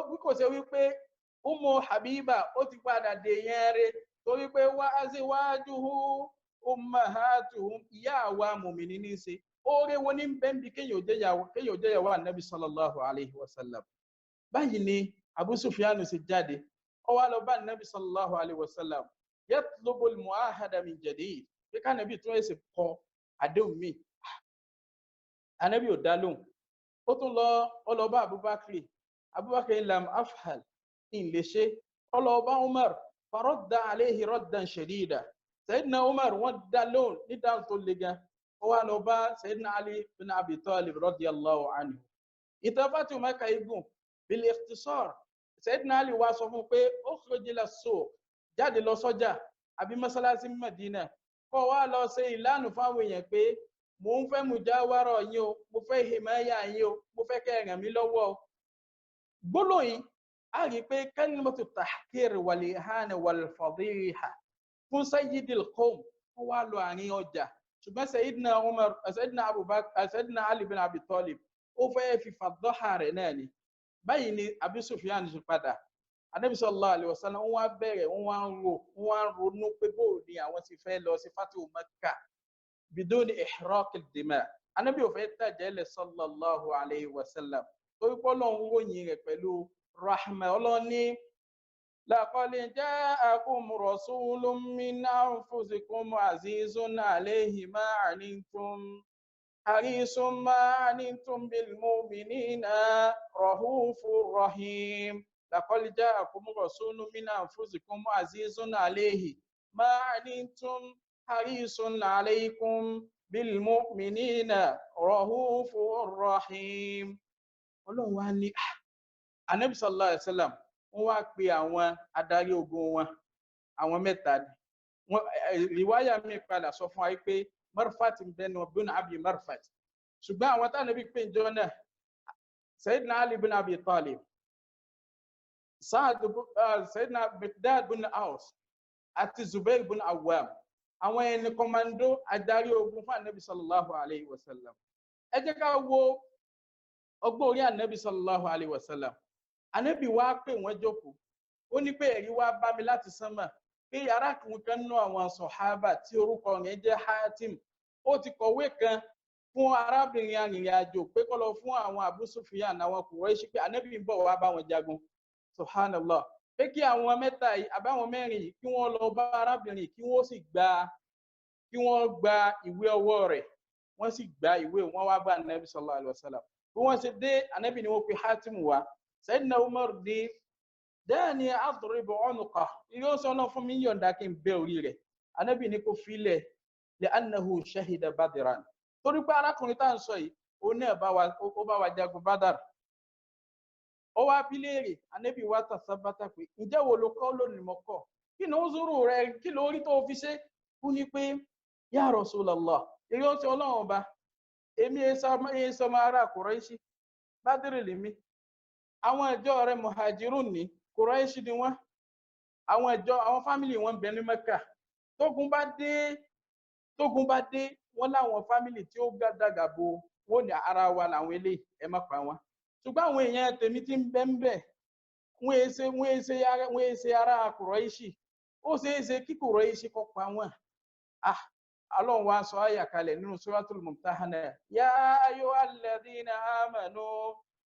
bí kò ṣe wípé Habiba ó ti padà dé yẹn rẹ̀ torí pé wa azwajuhu ummahatuhum ìyá àwa mùmìnì ní í ṣe oore wo ní bẹ́ẹ̀ bí kéèyàn jẹ́ ìyàwó Ànábì sallallahu alayhi wa sallam. Báyìí ni Abu Sufyan ṣe jáde ó wá lọ bá Ànábì sallallahu alayhi wa sallam yatlubu al-mu'ahada min jadid pé kánàbí tún ẹsẹ̀ kọ àdéhùn mi. Ànábì ò dá lóhùn ó tún lọ bá Abubakar lam afhal in lè ṣe ó lọ bá Umar faradda alayhi raddan shadida Sayyidina Umar wọ́n dá lóhùn ní dáhùn tó le gan ó wá lọ bá Sayyidina Ali bin Abi Talib radiyallahu anhu. ìtafàtì Mákà igun bil ikhtisar Sayyidina Ali wá sọ fún pé ukhrij ila suq jáde lọ sọ́jà àbí mọ́sálásí Madina kó wá lọ ṣe ìlànà fáwọn èèyàn pé mo ń fẹ́ mujawara yín o mo fẹ́ himaya yín o mo fẹ́ kẹ́ ràn mí lọ́wọ́ o. gbólóyìn a rí pé kalimatu tahkir wal ihana wal fadiha fún sayyidil qawm ó wá lọ àárín ọjà ṣùgbọ́n Sayyidina Umar Sayyidina Abubakar Sayyidina Ali bin Abi Talib ó fẹ́ fi fàdọ́hà rẹ̀ náà ni. Báyìí ni Abu Sufyan ṣe padà Ànábì sallallahu alaihi wasallam wọ́n wá bẹ̀rẹ̀ wọ́n ronú pé bóò ni àwọn ti fẹ́ lọ sí Fatu Makkah biduni ihraq ad-dima. Ànábì ò fẹ́ tàjẹ́lẹ̀ sallallahu alaihi wasallam torí pé Ọlọ́run ròyìn rẹ̀ pẹ̀lú rahma. Ọlọ́run ní laqad ja'akum rasulun min anfusikum azizun alayhi ma anittum harisun ma anittum bil mu'minina rahufur rahim. لقد جاءكم رسول من أنفسكم عزيز عليه ما عنتم حريص عليكم بالمؤمنين رؤوف رحيم. Ọlọ́run wá ní Ànábì sallallahu alaihi wasallam wọ́n wá pe àwọn adarí ogun wọn àwọn mẹ́ta ni riwaya mi padà sọ fún wa pé Marfat bin Abi Marfat ṣùgbọ́n àwọn t'Ànábì pè jọ náà Sayyidina Ali bin Abi Talib Sayyidina Miqdad bin Aus àti Zubair bin Awwam àwọn ẹni kọmando adarí ogun fún Ànábì sallallahu alayhi wa sallam. Ẹ jẹ́ ká wo ọgbọ́n orí Ànábì sallallahu alayhi wa sallam. Ànábì wá pè wọ́n jókòó ó ní pé ẹ̀rí wá bá mi láti sánmà pé arákùnrin kan nú àwọn sọ̀hábà tí orúkọ rẹ̀ jẹ́ Hatim ó ti kọ̀wé kan fún arábìnrin arìnrìn àjò pé kó lọ fún àwọn Abu Sufyan àwọn Quraysh pé Ànábì ń bọ̀ wá bá wọn jagun. Subhanallah pé kí àwọn mẹ́ta yìí àbáwọn mẹ́rin yìí kí wọ́n lọ bá arábìnrin kí wọ́n gba ìwé ọwọ́ rẹ̀ wọ́n sì gba ìwé wọn wá bá Ànábì sallallahu alaihi wasallam. Bí wọ́n ṣe dé Ànábì ni wọ́n pe Hatim wá. Sayyidina Umar ní dani adrib unuqa yóò sọ náà fún mi yọ̀ǹda kí n bẹ́ orí rẹ̀. Ànábì ní kó filẹ̀ li annahu shahida badran torí pé arákùnrin tá à ń sọ yìí ó náà bá wa jagun Badar. Ó wá bi léèrè Ànábì wá tasabata pé ǹjẹ́ wo ló kọ́ lónìí mọ́ kọ́ kí ni ó zúrù rẹ̀ kí ló rí tó fi ṣe ó ní pé ya Rasulullah èyí ó ti Ọlọ́run ọba èmi sọmọ ará Quraishi Badr lèmi àwọn ìjọ rẹ̀ Muhajirun ní Quraishi ni wọ́n àwọn fámìlì wọn bẹ ní Mẹ́kà tógun bá dé wọ́n láwọn fámìlì tí ó gàdàgàbò wọ́n ní ara wa làwọn eléyìí ẹ má pa wọn ṣùgbọ́n àwọn èèyàn tèmi tí ń bẹ́ńbẹ́ wọ́n èsè ara Quraishi ó ṣeéṣe kí Quraishi kó pa wọ́n. Ọlọ́run wá sọ àyà kalẹ̀ nínú Suratul Mumtahana ya ayyuhal ladhina amanu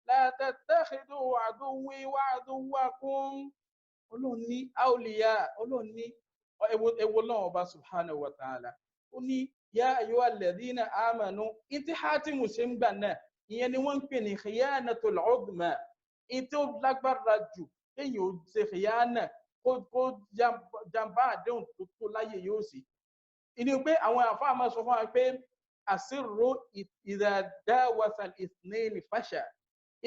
la tattakhidhu aduwwi wa aduwwakum Ọlọ́run ní awliya Ọlọ́run ní ewo Ọlọ́run Ọba subhanahu wa ta'ala ó ní ya ayyuhal ladhina amanu ìtí Hátìmù ṣe ń gbà náà ìyẹn ni wọ́n ń pè ní khiyanatul udma ìtí ó lágbára jù kéèyàn ó ṣe khiyana kó jàmbá àdéhùn tó láyé yóò sì ìní pé àwọn àfáà máa sọ fún wa pé àsìrò idha dawasa al-ithnayn fasha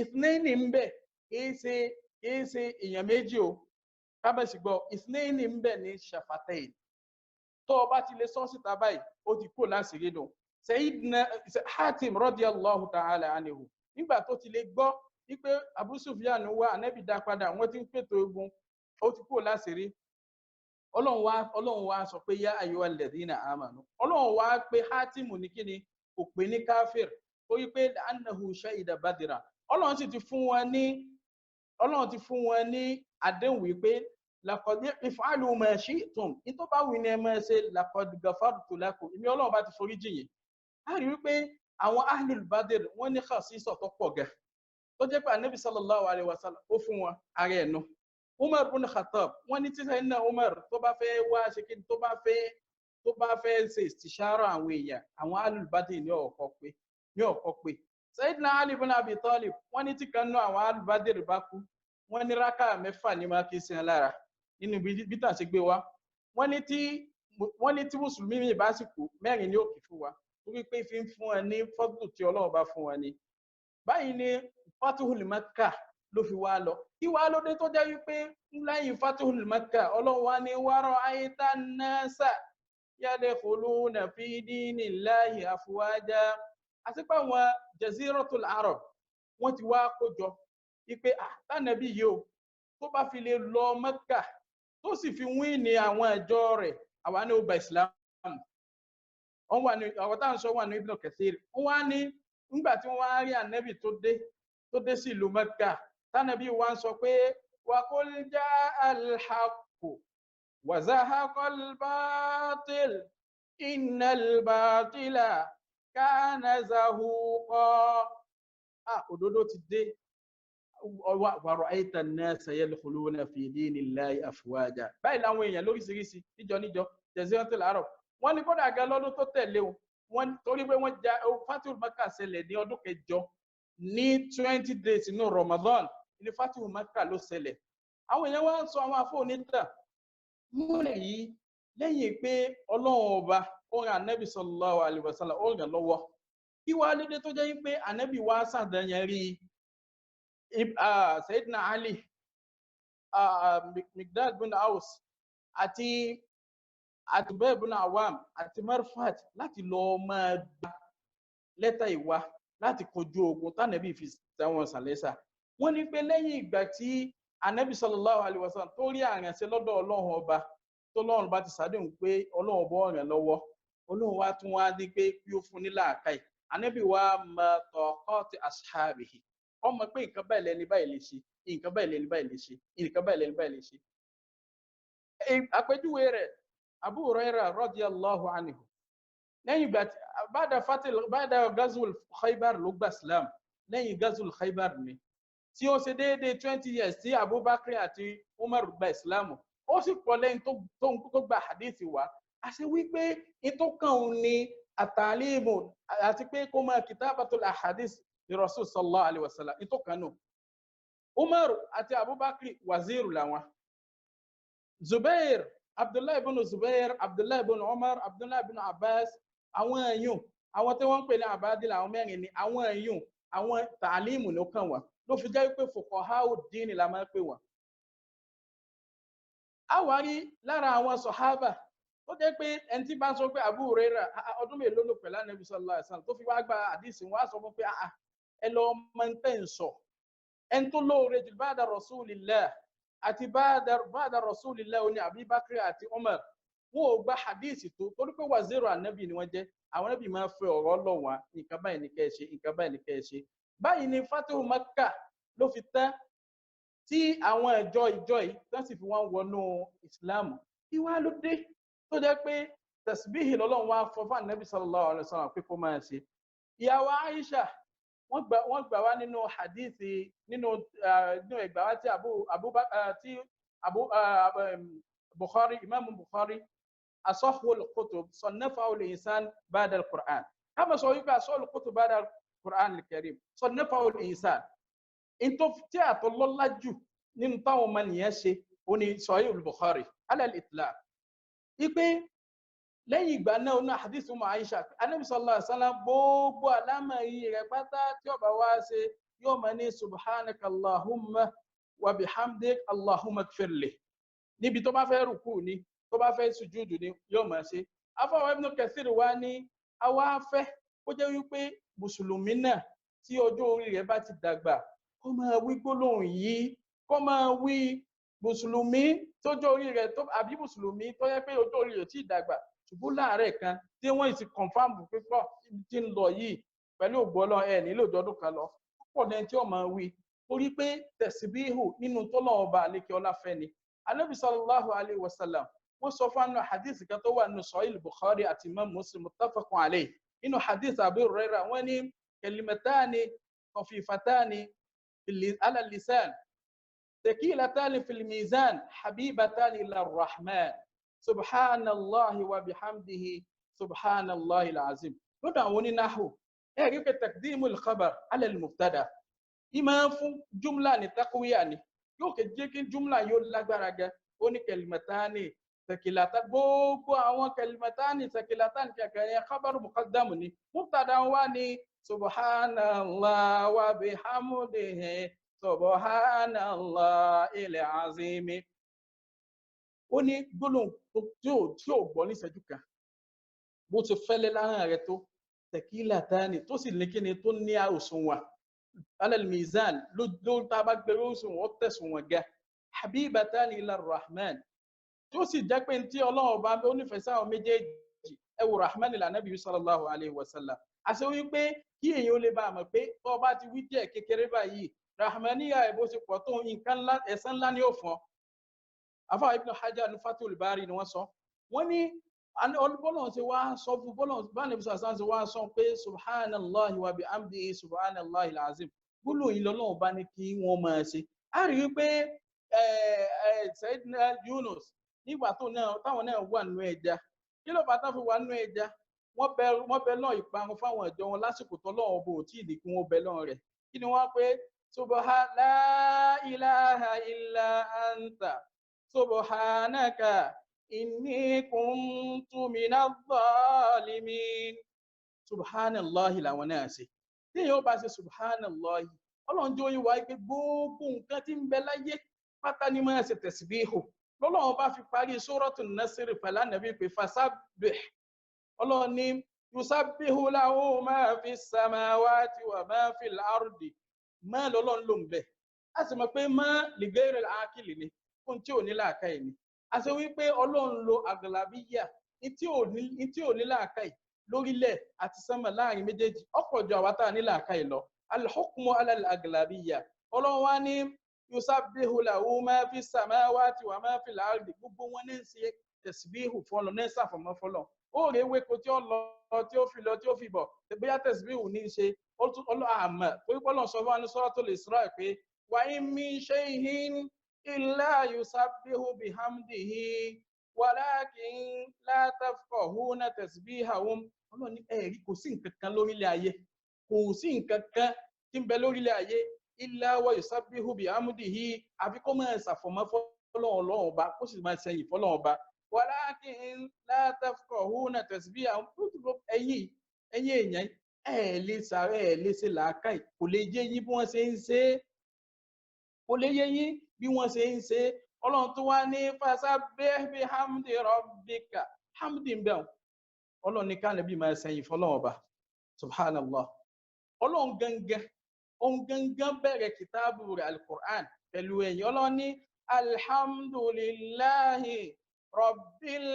ithnayn ń bẹ kìí ṣe èèyàn méjì o kábẹ̀sì gbọ́ ithnayn ń bẹ ní shafatayn tó o bá ti lè sọ síta báyìí ó ti kó láṣìírí nù Sayyidina Hatim radiyallahu ta'ala anhu nígbà tó ti lè gbọ́ wípé Abu Sufyan wá Ànábì dá padà wọ́n ti ń pètò ogun ó ti kó láṣìírí Ọlọ́run wá sọ pé yá ayyuhal ladhina amanu Ọlọ́run wá pé Hátìmù ní kíni kò pè ní káfíìr torí pé annahu shahida badra Ọlọ́run sì ti fún wọn ní àdéhùn wípé laqad if'alu ma shi'tum in tó bá wù ní ẹ máa ṣe laqad ghafartu lakum ìmí Ọlọ́run bá ti forí jìn yín a rí wípé àwọn ahlul badr wọ́n ní khasisa tó pọ̀ gẹ́ tó jẹ́ pé Ànábì sallallahu alaihi wasallam ó fún wọn ara ẹ̀nu Umar ibn Khattab wọ́n ní títà iná Umar tó bá fẹ́ wá ṣe kí tó bá fẹ́ ṣe istishara àwọn èèyàn àwọn ahlul badr ní ọ̀kọ́ pé Sayyidina Ali ibn Abi Talib wọ́n ní tí kan náà àwọn ahlul badr bá kú wọ́n ní rákà mẹ́fà ní máa kí sí lára nínú bí tà ṣe gbé wá wọ́n ní tí mùsùlùmí mi bá sì kú mẹ́rin ní òkè fún wa torí pé fi ń fún ẹ ní fọ́dù tí Ọlọ́run bá fún wa ní báyìí ní Fatihul Makkah ló fi wá lọ kí wá lóde tó jẹ́ wípé lẹ́yìn Fatihul Makkah Ọlọ́run wá ní wa ra'ayta an-nasa yadkhuluna fi dinillahi afwaja àti pé àwọn Jaziratul Arab wọ́n ti wá kójọ wípé tánàbí yìí o tó bá fi lè lọ Mẹ́kà tó sì fi wí ní àwọn ẹjọ́ rẹ̀ àwa ní ọgbà Islam àwọn táwọn sọ wà ní Ibn Kathir wọ́n wá ní nígbà tí wọ́n wá rí ànẹ́bì tó dé sí ìlú Mẹ́kà tánàbí wá ń sọ pé wa qul ja'al haqqu wa zahaqal batil innal batila kana zahuqa òdodo ti dé wa ra'ayta an-nasa yadkhuluna fi dinillahi afwaja báyìí láwọn èèyàn lóríṣiríṣi níjọ Jaziratul Arab wọ́n ní kódà gan lọ́dún tó tẹ̀lé wọ́n torí pé wọ́n ja Fatihul Makkah ṣẹlẹ̀ ní ọdún kẹjọ ní 20 days inú Ramadan ní Fatihul Makkah ló ṣẹlẹ̀ àwọn èèyàn wá ń sọ àwọn afọ onítà múlẹ̀ yìí lẹ́yìn pé Ọlọ́run ọba ó rán Ànábì sallallahu alaihi wasallam ó rán lọ́wọ́ kí wá lédè tó jẹ́ pé Ànábì wá sàdáyàn rí Sayyidina Ali Miqdad bin Aus àti Zubair ibn Awam àti Marfat láti lọ máa gba lẹ́tà ìwá láti kojú ogun tánàbí fi tẹ́wọn sàlẹ́sà wọ́n ní pé lẹ́yìn ìgbà tí Ànábì sallallahu alaihi wasallam tó rí àrẹ̀ṣẹ́ lọ́dọ̀ Ọlọ́run ọba tó lọ́run bá ti sàdéhùn pé Ọlọ́run ọba ọ̀rẹ́ lọ́wọ́ Ọlọ́run wá tún wá ní pé kí ó fún ní làákàyè Ànábì wá ma taqati ashabihi ọmọ pé nǹkan báyìí lẹ́ni báyìí lè ṣe nǹkan báyìí lẹ́ni báyìí lè ṣe nǹkan báyìí lẹ́ni báyìí lè ṣe àpèjúwe rẹ̀ Abu Hurairah radiyallahu anhu lẹ́yìn ìgbà tí bada Ghazwul Khaybar ló gba Islam lẹ́yìn Ghazwul Khaybar ni tí ó ṣe déédéé 20 years tí Abubakar àti Umar gba Islam ó sì pọ̀ lẹ́yìn tó gba hadith wa a ṣe wípé ìtò kan òun ni àtàlímù àti pé kó máa kitabatul ahadith ní Rasul sallallahu alaihi wasallam ìtò kan náà Umar àti Abubakar waziru làwọn Zubair Abdullah ibn Zubair Abdullah ibn Umar Abdullah ibn Abbas àwọn èèyàn àwọn tí wọ́n ń pè ní àbádìlà àwọn mẹ́rin ni àwọn èèyàn àwọn tàlímù ló kàn wá ló fi jẹ́ pé fuqaha'ud din la máa pè wọ́n àwárí lára àwọn sọ̀hábà ó jẹ́ pé ẹni tí bá ń sọ pé Abu Hurairah ọdún mélòó ló pẹ̀lú Ànábì sallallahu alaihi wasallam tó fi wá gba àdìsí wọn á sọ fún pé ẹ lọ ọmọ ń tẹ̀ ń sọ ẹni tó lóore jù ba'da Rasulillah àti ba'da Rasulillah oní Abubakar àti Umar wọn ò gba hadisi tó torí pé wàzírò Ànábì ni wọ́n jẹ́ àwọn Ànábì máa fẹ́ ọ̀rọ̀ lọ wọn nǹkan báyìí ní kẹ́ ṣe nǹkan báyìí ní kẹ́ ṣe báyìí ni Fatihul Makkah ló fi tán tí àwọn ìjọ yìí tán sì fi wọ́n wọnú Islam kí wá ló dé tó jẹ́ pé tasbihi lọ́lọ́run wá fọ́ fún Ànábì sallallahu alaihi wasallam pé kó máa ṣe ìyàwó Aisha wọ́n gbà wá nínú hadithi nínú ìgbà wá tí Bukhari, Imam Bukhari أصح الكتب صنفه الإنسان بعد القرآن. كما سويك أصح الكتب بعد القرآن الكريم صنفه الإنسان. أنتم تأتوا الله جو نمتاو من يشي وني صحيح البخاري على الإطلاق. إيه lẹ́yìn ìgbà náà ní hadith Ummu Aisha Ànábì sallallahu alaihi wasallam gbogbo àlámọ̀rí rẹ̀ pátá tí ó bá wá ṣe yóò máa ní subhanaka Allahumma wa bihamdik Allahumma ighfirli. Níbi tó bá fẹ́ rùkú ni tó bá fẹ́ sùjúdù ni yóò máa ṣe. Afọwọ́ Ibn Kathir wá ní àwa fẹ́ kó jẹ́ wípé mùsùlùmí náà tí ọjọ́ orí rẹ̀ bá ti dàgbà kó máa wí gbólóhùn yìí, kó máa wí mùsùlùmí tójọ́ orí rẹ̀ tó àbí mùsùlùmí tó yẹ pé ọjọ́ orí rẹ̀ ti dàgbà ṣùgbọ́n láàárẹ̀ kan tí wọ́n ti kọ̀nfàmù pípọ̀ tí ń lọ yìí pẹ̀lú ògbọ́lọ́ ẹ̀ nílò ìjọdún kan lọ púpọ̀ lẹ́yìn tí ó máa wí torí pé tẹ̀síbíhù nínú tọ́lọ̀ ọba àlékè ọláfẹ́ ni. Ànábì sallallahu alayhi wa sallam wọ́n sọ fún àwọn hadith kan tó wà nínú Sahih Bukhari àti Imam Muslim muttafaqun alayhi nínú hadith Abu Hurairah wọ́n ní kalimatani khafifatani ala lisan thaqilatani fil mizan habibatani ila rahman subhanallahi wa bihamdihi subhanallahi alazim. lọ́dọ̀ àwọn onínáhù ẹ̀rí pé takdimul khabar ala al-mubtada ìmọ̀ fún jumla ní takwiya ni yóò kẹ́ jẹ́ kí jumla yóò lágbára gẹ́ ó ní kalimatani sakilata gbogbo àwọn kalimatani sakilatani kẹ̀kẹ́ yẹn khabaru muqaddam ni mubtada wá ní subhanallahi wa bihamdihi subhanallahi alazim. Ó ní gbólóhùn tí ò gbọ́ ní ìṣẹ́jú kan bó ti fẹ́lẹ́ láhàn rẹ̀ tó tẹ̀kílàtánì tó sì ní kíni tó ní òṣùwọ̀n alal-mizan ló tá bá gbé òṣùwọ̀n ó tẹ̀sùwọ̀n ga habibatani ila rahman tó sì jẹ́ pé tí Ọlọ́run bá ó nífẹ̀ẹ́ sáwọn méjèèjì ẹ wo rahman ila nabi sallallahu alayhi wa sallam. àṣẹ wípé kí èèyàn ó lè bá a mọ̀ pé tó bá ti wí díẹ̀ kékeré báyìí rahmaniya ẹ̀ bó ti pọ̀ tó nǹkan ńlá ẹ̀san ńlá ni ó fún ọ. Afa Ibn Hajar ní Fathul Bari ni wọ́n sọ wọ́n ní bọ́lọ̀ ṣe wá sọ fún bọ́lọ̀ bá Ànábì sallallahu alaihi wasallam ṣe wá sọ pé subhanallahi wa bihamdihi subhanallahi alazim gbólóhùn yìí lọ́lọ́run bá ní kí wọ́n máa ṣe. A rí i pé Sayyidina Yunus nígbà tó náà táwọn náà wà nínú ẹja kí ló bá tá fi wà nínú ẹja wọ́n bẹ lọ́ọ̀ ìparun fáwọn ìjọ wọn lásìkò tọ́lọ́run bò tí ìdí kí wọ́n bẹ lọ́ọ̀ rẹ̀ kí ni wọ́n pé la ilaha illa anta subhanaka inni kuntu minadh dhalimin. Subhanallahi làwọn náà ṣe tí yóò bá ṣe subhanallahi Ọlọ́run jẹ́ oyin wá pé gbogbo nǹkan tí ń bẹ láyé pátá ní máa ṣe tasbihu lọ́lọ́run bá fi parí Suratul Nasr pẹ̀lú Ànábì pé fasabbih. Ọlọ́run ní yusabbihu lahu ma fis samawati wa ma fil ardi má lọ́lọ́run ló ń bẹ a sì mọ̀ pé má li ghayril aqili ni fún tí ò ní làákàyè ni. a ṣe wípé Ọlọ́run lo àgàlàbíyà ní tí ò ní làákàyè lórílẹ̀ àti sánmà láàrin méjèèjì ọ̀pọ̀ jù àwa tá a ní làákàyè lọ. al-hukmu ala al-aghlabiyya. Ọlọ́run wá ní yusabbihu lahu ma fi samawati wa ma fil ardi gbogbo wọn ní ṣe tasbihu fọlọ ní ṣàfọmọ fọlọ. ó rè wé ko tí ó lọ tí ó fi lọ tí ó fi bọ̀ bóyá tasbihu ní ṣe àmọ́ torí Ọlọ́run sọ fún wa ní Suratul Isra pé wa in min shay'in illa yusabbihu bihamdihi walakin la tafqahuna tasbihahum. Ọlọ́run ní ẹ̀rí kò sí nǹkan kan lórílẹ̀ ayé kò sí nǹkan kan tí ń bẹ lórílẹ̀ ayé illa wa yusabbihu bihamdihi àfi kó máa ṣàfọ̀mọ́ fọ́lọ́run ọba kó sì máa ṣẹ̀yìn fọ́lọ́run ọba walakin la tafqahuna tasbihahum. ẹ̀yin èèyàn lè sàárẹ̀ lè ṣe làákàì kò lè yé yín bí wọ́n ṣe ń ṣe é kò lè yé yín bí wọ́n ṣe ń ṣe. Ọlọ́run tó wá ní fasabbih bihamdi rabbika hamdi ń bẹ̀ Ọlọ́run ní ká Nábì máa ṣẹ̀yìn fọ́lọ́run ọba subhanallah. Ọlọ́run gangan bẹ̀rẹ̀ kìtàbù rẹ̀ al-Qur'an pẹ̀lú ẹ̀yìn. Ọlọ́run ní alhamdulillahi rabbil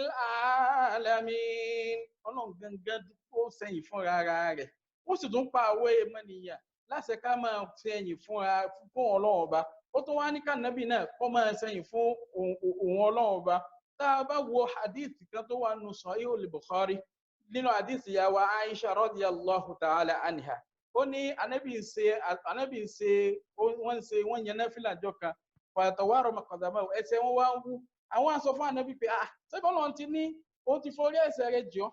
alamin. Ọlọ́run gangan ó ṣẹ̀yìn fúnra ara rẹ̀ ó sì tún pa àwọ̀ èèmọ̀nìyàn láṣẹ ká máa ṣẹ̀yìn fún Ọlọ́run ọba. Ó tún wá ní ká Nábì náà kó máa ṣẹ̀yìn fún òun Ọlọ́run ọba. Tá a bá wo hadith kan tó wà nínú Sahih al-Bukhari nínú hadith ìyá wa Aisha radiyallahu ta'ala anha ó ní ànábì ń ṣe wọ́n yẹn náfìlà jọ kan fàtàwárọ̀ mọ̀kàndàmọ́ ẹsẹ̀ wọn wá ń wú àwọn aṣọ fún ànábì pé ṣẹ́gbọ́n lọ́n ti ní ó ti forí ẹ̀ṣẹ̀ rẹ̀ jọ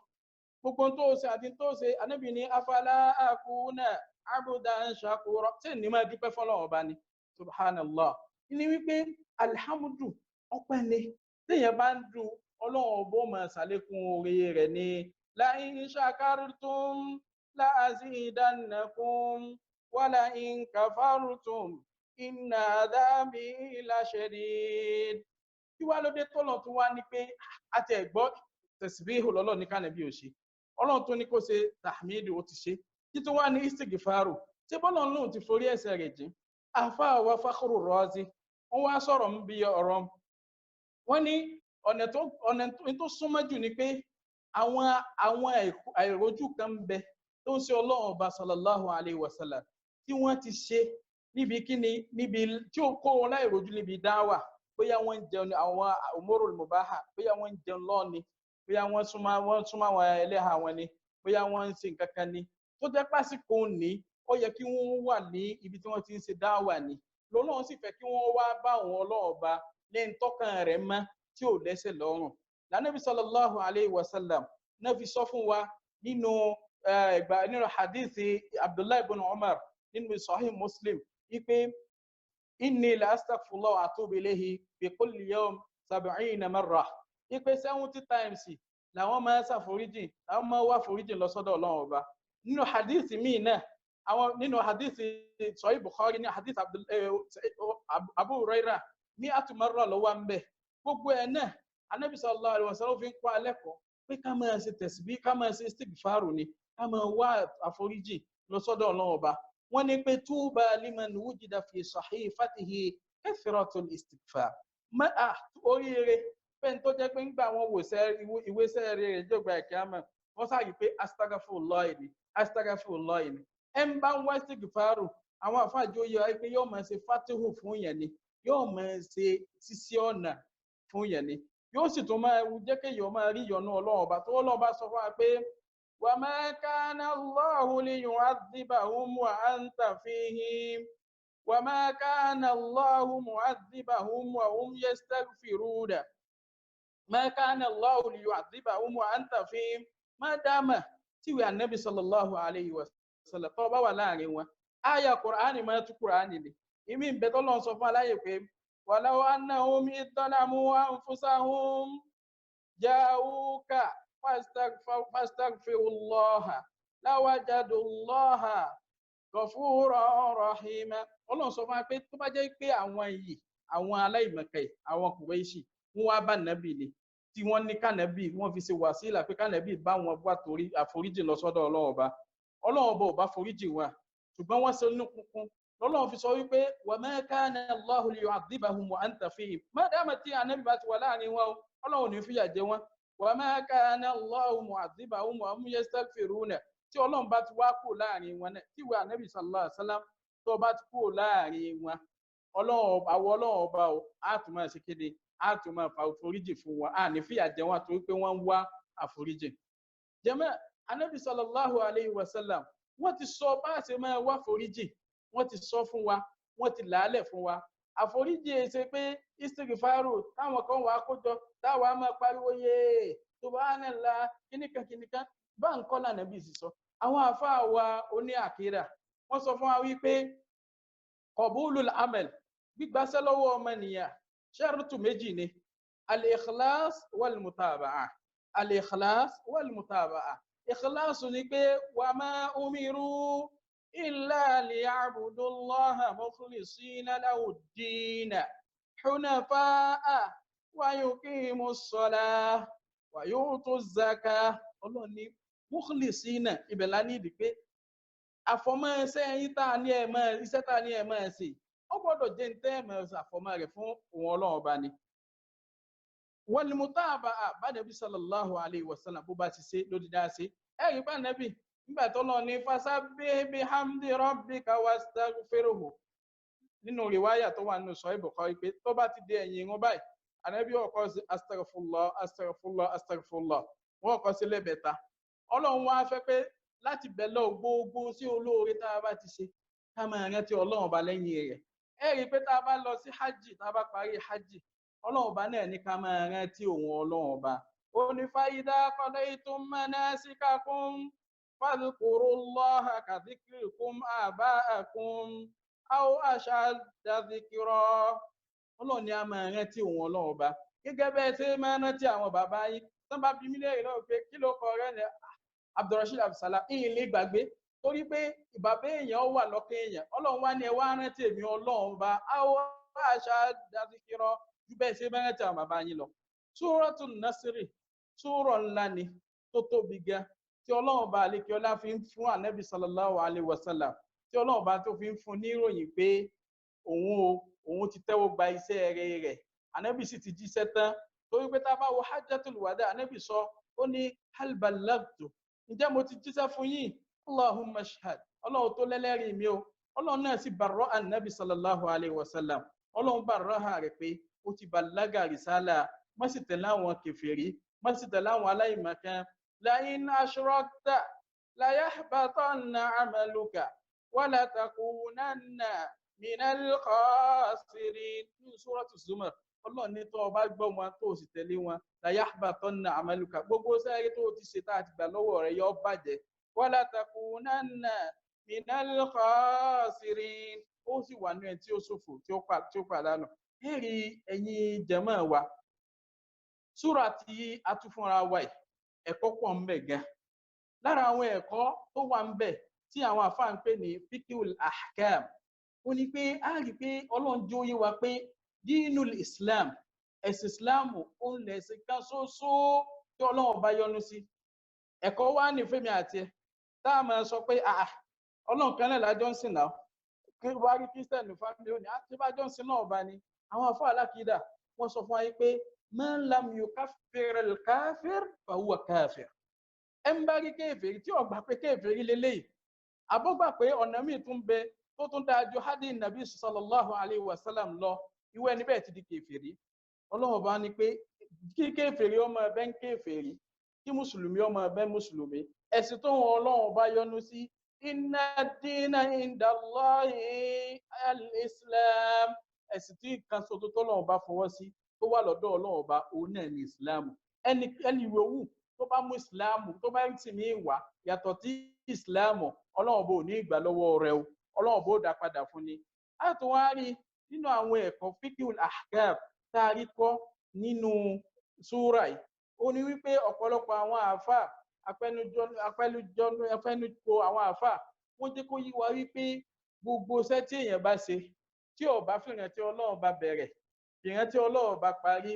gbogbo tó ṣe àti tó ṣe ànábì ní afálá àkúnà abudan shakura tí ní máa dúpẹ́ fọ́lọ́run ọba ni subhanallah ní wípé alhamdu ọpẹ́ ni téèyàn bá ń dùn ọlọ́run ọbọ̀ máa ṣàlékún oore rẹ̀ ní la in shakartum la azidannakum wa la in kafartum inna adhabi la shadid. Kí wá ló dé tọ́lọ̀ tó wá ní pé àti ẹ̀gbọ́ tasbihu lọ́lọ́ ní kánàbí ò ṣe ọlọ́run tó ní kó ṣe tahmidu ó ti ṣe kí tó wá ní istighfaru tí bọ́lọ̀ lóun ti forí ẹ̀ṣẹ̀ rẹ̀ jìn àfáà wa Fakhru Razi wọ́n wá sọ̀rọ̀ ń bí ọ̀rọ̀ wọ́n ní ọ̀nà tó súnmọ́ jù ni pé àwọn àìrójú kan ń bẹ tó ń ṣe ọlọ́run ọba sallallahu alayhi wa sallam tí wọ́n ti ṣe níbi kíni níbi tí ó kó wọn láìrójú níbi dáwà bóyá wọ́n ń jẹun àwọn umurul mubaha bóyá wọ́n ń jẹun lọ́ọ̀ni bóyá wọ́n súnmọ́ àwọn ẹlẹ́hà wọn ni bóyá wọ́n ń ṣe nǹkan kan ni tó jẹ́ pásíkò ní ó yẹ kí wọ́n wà ní ibi tí wọ́n ti ń ṣe dáwà ni lọ́lọ́run sì fẹ́ kí wọ́n wá bá àwọn ọlọ́run ọba lẹ́yìn tọ́kàn rẹ̀ mọ́ tí ò lẹ́sẹ̀ lọ́rùn lánàbí sallallahu alayhi wa sallam náà fi sọ fún wa nínú hadithi Abdullahi ibn Umar nínú Sahih Muslim wípé inni la astaghfirullah wa atubu ilayhi bi kulli yawm 70 marra wípé 70 times làwọn máa ṣàforíjì làwọn máa wá foríjì lọ sọ́dọ̀ ọlọ́run ọba nínú hadithi míì náà àwọn nínú hadithi Sahih Bukhari ní hadith Abu Hurairah ní àtúmọ̀rọ̀ lọ́wọ́ ń bẹ̀ gbogbo ẹ̀ náà Ànábì sallallahu alaihi wasallam fi ń kọ́ alẹ́kọ̀ọ́ pé ká máa ṣe tẹ̀síbí ká máa ṣe istighfaru ni ká máa wá àforíjì lọ sọ́dọ̀ ọlọ́run ọba wọ́n ní pé túbà liman wujida fi sahifatihi kathratul istighfar oríire pé tó jẹ́ pé ńgbà wọn wò ìwé sẹ́ẹ̀rì rẹ̀ jọ̀gbà ìkíámà wọ́n sáré pé astaghfirullah ni ẹ̀ ń bá ń wá istighfaru àwọn àfáàjò yọ pé yóò máa ṣe fatihu fún yẹn ni yóò máa ṣe sísí ọ̀nà fún yẹn ni yóò sì tún máa jẹ́ kéèyàn máa rí ìyọ́nú ọlọ́run ọba tó ọlọ́run bá sọ fún wa pé wa ma kana Allahu liyu'adhibahum wa anta fihim wa ma kana Allahu mu'adhibahum wa hum yastaghfiruna ma kana Allahu liyu'adhibahum wa anta fihim má dáàmà tíwèé Ànábì sallallahu alayhi wa sallam tó bá wà láàrin wọn àyà Kùránì máa tú Kùránì ni ìmí ń bẹ tọ́lọ́run sọ fún aláyè pé walau annahum izzalamu anfusahum ja'uka fastaghfirullaha lawajadullaha ghafuran rahima ọlọ́run sọ fún wa pé tó bá jẹ́ pé àwọn aláìmọ̀kẹ́ àwọn Kùrẹ́ṣì wọ́n wá bá nàbì ni tí wọ́n ní kànàbì wọ́n fi ṣe wàsílà pé kànàbì bá wọn wá torí àforíjì lọ sọ́dọ̀ ọlọ́run ọba ò bá foríjì wọn ṣùgbọ́n wọ́n ṣe inú kúnkún lọ́lọ́run fi sọ wípé wa ma kana Allahu liyu'adhibahum wa anta fihim má dáàmà tí ànábì bá ti wà láàrin wọn ọlọ́run ní fìyà jẹ wọn wa ma kana Allahu mu'adhibahum wa hum yastaghfiruna tí ọlọ́run bá ti wá kú láàrin wọn náà tí ìwé ànábì sallallahu alaihi wasallam tó bá ti kú láàrin wọn ọlọ́run ọba á tún máa ṣe kéde á tún máa fa àforíjì fún wọn á ní fìyà jẹ wọn torí pé wọ́n ń wá àforíjì jàmáà ànábì sallallahu alaihi wasallam wọ́n ti sọ bá ṣe máa wá àforíjì wọ́n ti sọ fún wa wọ́n ti làálẹ̀ fún wa àforíjì ṣe pé istighfaru táwọn kan wà kójọ táwa máa pariwo yé subhanallah kíníkan bá ń kọ́ lànà bí sísọ àwọn àfáà wa oní àkírà wọ́n sọ fún wa wípé qabulul amal gbígbàṣẹ́ lọ́wọ́ ọmọnìyàn ṣẹ́rùtù méjì ni al-ikhlas wal-mutaba'a ikhlas ni pé wa ma umiru إلا ليعبدوا الله مخلصين له الدين حنفاء ويقيموا الصلاة ويؤتوا الزكاة Ọlọ́run ní mukhlisina ibẹ̀ la ní ìdí pé àfọ̀mọ́ iṣẹ́ yín tá ní ẹ máa iṣẹ́ tá ní ẹ máa ṣe ó gbọ́dọ̀ jẹ́ ntẹ́ ẹ máa àfọ̀mọ́ rẹ̀ fún òun Ọlọ́run ọba ni wal mutaba'a bá Nabi sallallahu alayhi wa sallam bó bá ti ṣe ló di dá ṣe ẹ̀rí bá Nabi nígbà tó lọ ní fasabbih bihamdi rabbika wastaghfirhu nínú rìwáyà tó wà nínú Sahih Bukhari pé tó bá ti dé ẹ̀yìn irun báyìí Ànábì ọkọ sí astaghfirullah wọ́n kọ sí lẹ́bẹ̀ta Ọlọ́run wá fẹ́ pé láti bẹ̀ lọ gbogbo sí olóore tá a bá ti ṣe ká máa rántí ọlọ́run ọba lẹ́yìn rẹ̀. ẹ rí i pé tá a bá lọ sí hajj tá a bá parí hajj ọlọ́run ọba náà ní ká máa rántí òun ọlọ́run ọba. ó ní fa'idha qadaytum manasikakum fadhkurullaha kadhikrikum aba'akum aw ashadda dhikra. ọlọ́run ní a máa rántí òun ọlọ́run ọba gẹ́gẹ́ bẹ́ẹ̀ tí máa rántí àwọn bàbá yín tán bá bí mí léèrè lọ́wọ́ pé kí ló kọ rẹ̀ ní Abdulrasheed Abdulsalam ìyìn lè gbàgbé torí pé bàbá èèyàn wà lọ́kàn èèyàn ọlọ́run wá ní ẹ wá rántí èmi ọlọ́run ọba àwọn àṣà dàbíkírọ ju bẹ́ẹ̀ ṣe bá rántí àwọn bàbá yín lọ. Suratul Nasri súrọ̀ ńlá ni tó tóbi gan tí ọlọ́run ọba àlekè ọlá fi ń fún ànábì sallallahu alayhi wa sallam tí ọlọ́run ọba tó fi ń fún ní ìròyìn pé òun ti tẹ́wọ́ gba iṣẹ́ rẹ̀ ànábì sì ti jíṣẹ́ tán torí pé tá a bá wo hajjatul wada ànábì sọ ó ní hal ballagtu ǹjẹ́ mo ti jíṣẹ́ fún yín Allahumma shahad ọlọ́run tó lẹ́lẹ́rìí mi o ọlọ́run náà sì bàrọ̀ ànábì sallallahu alayhi wa sallam ọlọ́run bàrọ̀ hà rẹ̀ pé ó ti bàlágà rìsálà má sì tẹ̀lé àwọn kèfèrí má sì tẹ̀lé àwọn aláìmọ̀kan la in ashrakta la yahbatanna amaluka wa la takunanna minal khasirin ní suratu Zumar ọlọ́run ní tó o bá gbọ́ wọn tó o sì tẹ̀lé wọn la yahbatanna amaluka gbogbo sẹ́yìn tó o ti ṣe tá a ti gbà lọ́wọ́ rẹ̀ yọ bàjẹ́ wala takunanna minal khasirin ó sì wà ní ẹni tí ó ṣòfò tí ó pàdánù. Èrì ẹ̀yin jẹ̀mọ́ wa súrà tí a tún fúnra wa yìí ẹ̀kọ́ pọ̀ ń bẹ gan. Lára àwọn ẹ̀kọ́ tó wà ń bẹ tí àwọn àfáà ń pè ní fiqhul ahkam ó ní pé a rí pé ọlọ́run jẹ́ ó yé wa pé dínul islam ẹ̀sìn islamu ó ń lẹ̀sìn kan ṣoṣo tí ọlọ́run bá yọ́nú sí. Ẹ̀kọ́ wá ní fẹ́mi àti ẹ̀ tá a máa sọ pé ọlọ́run kan náà lájọ́ ń sìn náà kí wá rí kírísítẹ̀nì fámílì òní àti bá jọ́ ń sìn náà bá ní àwọn àfáà alákìídà wọ́n sọ fún wa pé man lam yukaffir al-kafir fa huwa kafir. ẹ ń bá rí kéfèrí tí ó gbà pé kéfèrí lélẹ́yìí àbó gbà pé ọ̀nà míì tún bẹ tó tún dáa ju hadi nabi sallallahu alayhi wa sallam lọ ìwé ẹni bẹ́ẹ̀ ti di kéfèrí. ọlọ́run bá ní pé kí kéfèrí ọmọ ẹbẹ́ ń kéfèrí kí mùsùlùmí ọmọ ẹbẹ́ mùsùlùmí ẹ̀sìn tó wọn ọlọ́run bá yọ́nú sí inna dina indallahi al-islam ẹ̀sìn tí kan ṣoṣo tó lọ́run bá fọwọ́ sí tó wà lọ́dọ̀ ọlọ́run ọba òun náà ní ìsìláàmù. ẹni yòówù tó bá mú ìsìláàmù tó bá ń tì ní ìwà yàtọ̀ tí ìsìláàmù ọlọ́run bò ní ìgbà lọ́wọ́ rẹ̀ o ọlọ́run bò dá padà fún ni. a tún wá rí nínú àwọn ẹ̀kọ́ fiqhul ahkam tá a rí kọ́ nínú súrà yìí ó ní wípé ọ̀pọ̀lọpọ̀ àwọn àáfàá afẹnujọ àwọn àáfàá wọ́n jẹ́ kó yí wa wípé gbogbo iṣẹ́ tí èèyàn bá ṣe tí ó bá fìràn tí ọlọ́run bá bẹ̀rẹ̀ ìrántí ọlọ́run bá parí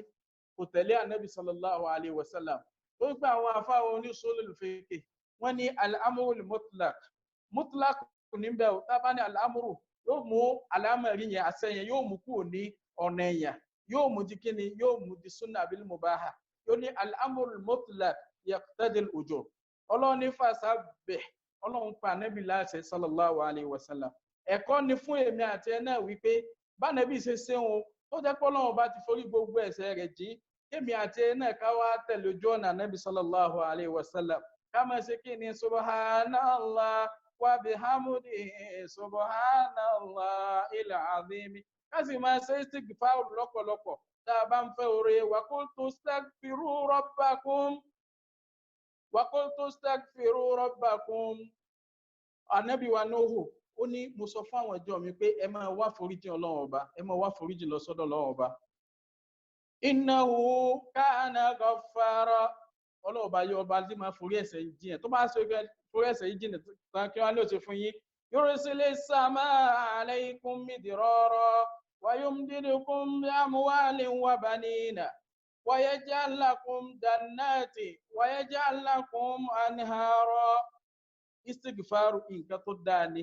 kò tẹ̀lé ànábì sallallahu alayhi wa sallam tó gbà àwọn afáwọn oníṣòlù fèkè wọ́n ní al-amrul mutlaq kò ní bẹ́ẹ̀ tá bá ní al-amru yóò mú alámọ̀rí yẹn àṣẹ yẹn yóò mú kúrò ní ọ̀nà èèyàn yóò mú di kíni yóò mú di sunna bil mubaha yóò ní al-amrul mutlaq yaqtadi al-ujub ọlọ́run ní fasabbih ọlọ́run pa ànábì láṣẹ sallallahu alayhi wa sallam. ẹ̀kọ́ ni fún èmi àti ẹ náà wípé bá ànábì ṣe ṣéun tó jẹ́ pé ọlọ́run bá ti forí gbogbo ẹ̀ṣẹ̀ rẹ̀ jì kémi àti ẹ náà ká wá tẹ̀lé ojú ọ̀nà ànábì sallallahu alayhi wa sallam ká máa ṣe kí ni subhanallah wa bihamdihi subhanallahil azim ká sì máa ṣe istighfar lọ́pọ̀lọpọ̀ tá a bá ń fẹ́ oore wa qultu astaghfiru rabbakum ànábì wa Nuhu ó ní mo sọ fún àwọn ìjọ mi pé ẹ máa wá foríjì ọlọ́run ọba ẹ máa wá foríjì lọ sọ́dọ̀ ọlọ́run ọba innahu kana ghaffara ọlọ́run ọba yọ ọba tí máa forí ẹ̀ṣẹ̀ jiyàn tó bá ṣe forí ẹ̀ṣẹ̀ jiyàn tán kí wọ́n lè ṣe fún yín yursilis samaa alaykum midrara wa yumdidukum bi amwalin wa banina wa yaj'al lakum jannati wa yaj'al lakum anhara. Istighfaru nǹkan tó dáa ni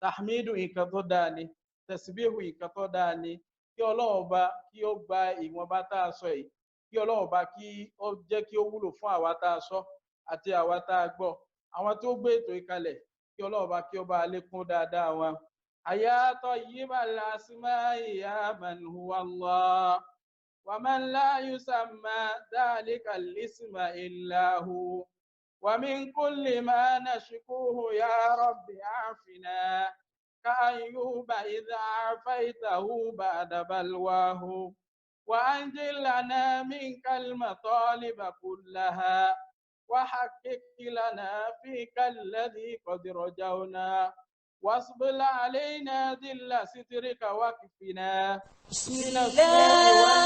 tahmidu nǹkan tó dáa ni tasbihu nǹkan tó dáa ni kí ọlọ́run ọba kí ó gba ìwọ̀nba tá a sọ yìí kí ọlọ́run ọba kí ó jẹ́ kí ó wúlò fún àwa tá a sọ àti àwa tá a gbọ́ àwọn tó gbé ètò ìkalẹ̀ kí ọlọ́run ọba kí ó bá lékún dáadáa wọn. ya tayyibal asma'i ya man huwa Allah wa man la yusamma dhalikal isma illa hu ومن كل ما نشكوه يا رب عافنا كأيوب إذا عافيته بعد بلواه وأنجل لنا منك المطالب كلها وحقق لنا فيك الذي قد رجونا واصبر علينا ذل سترك وكفنا بسم من السوء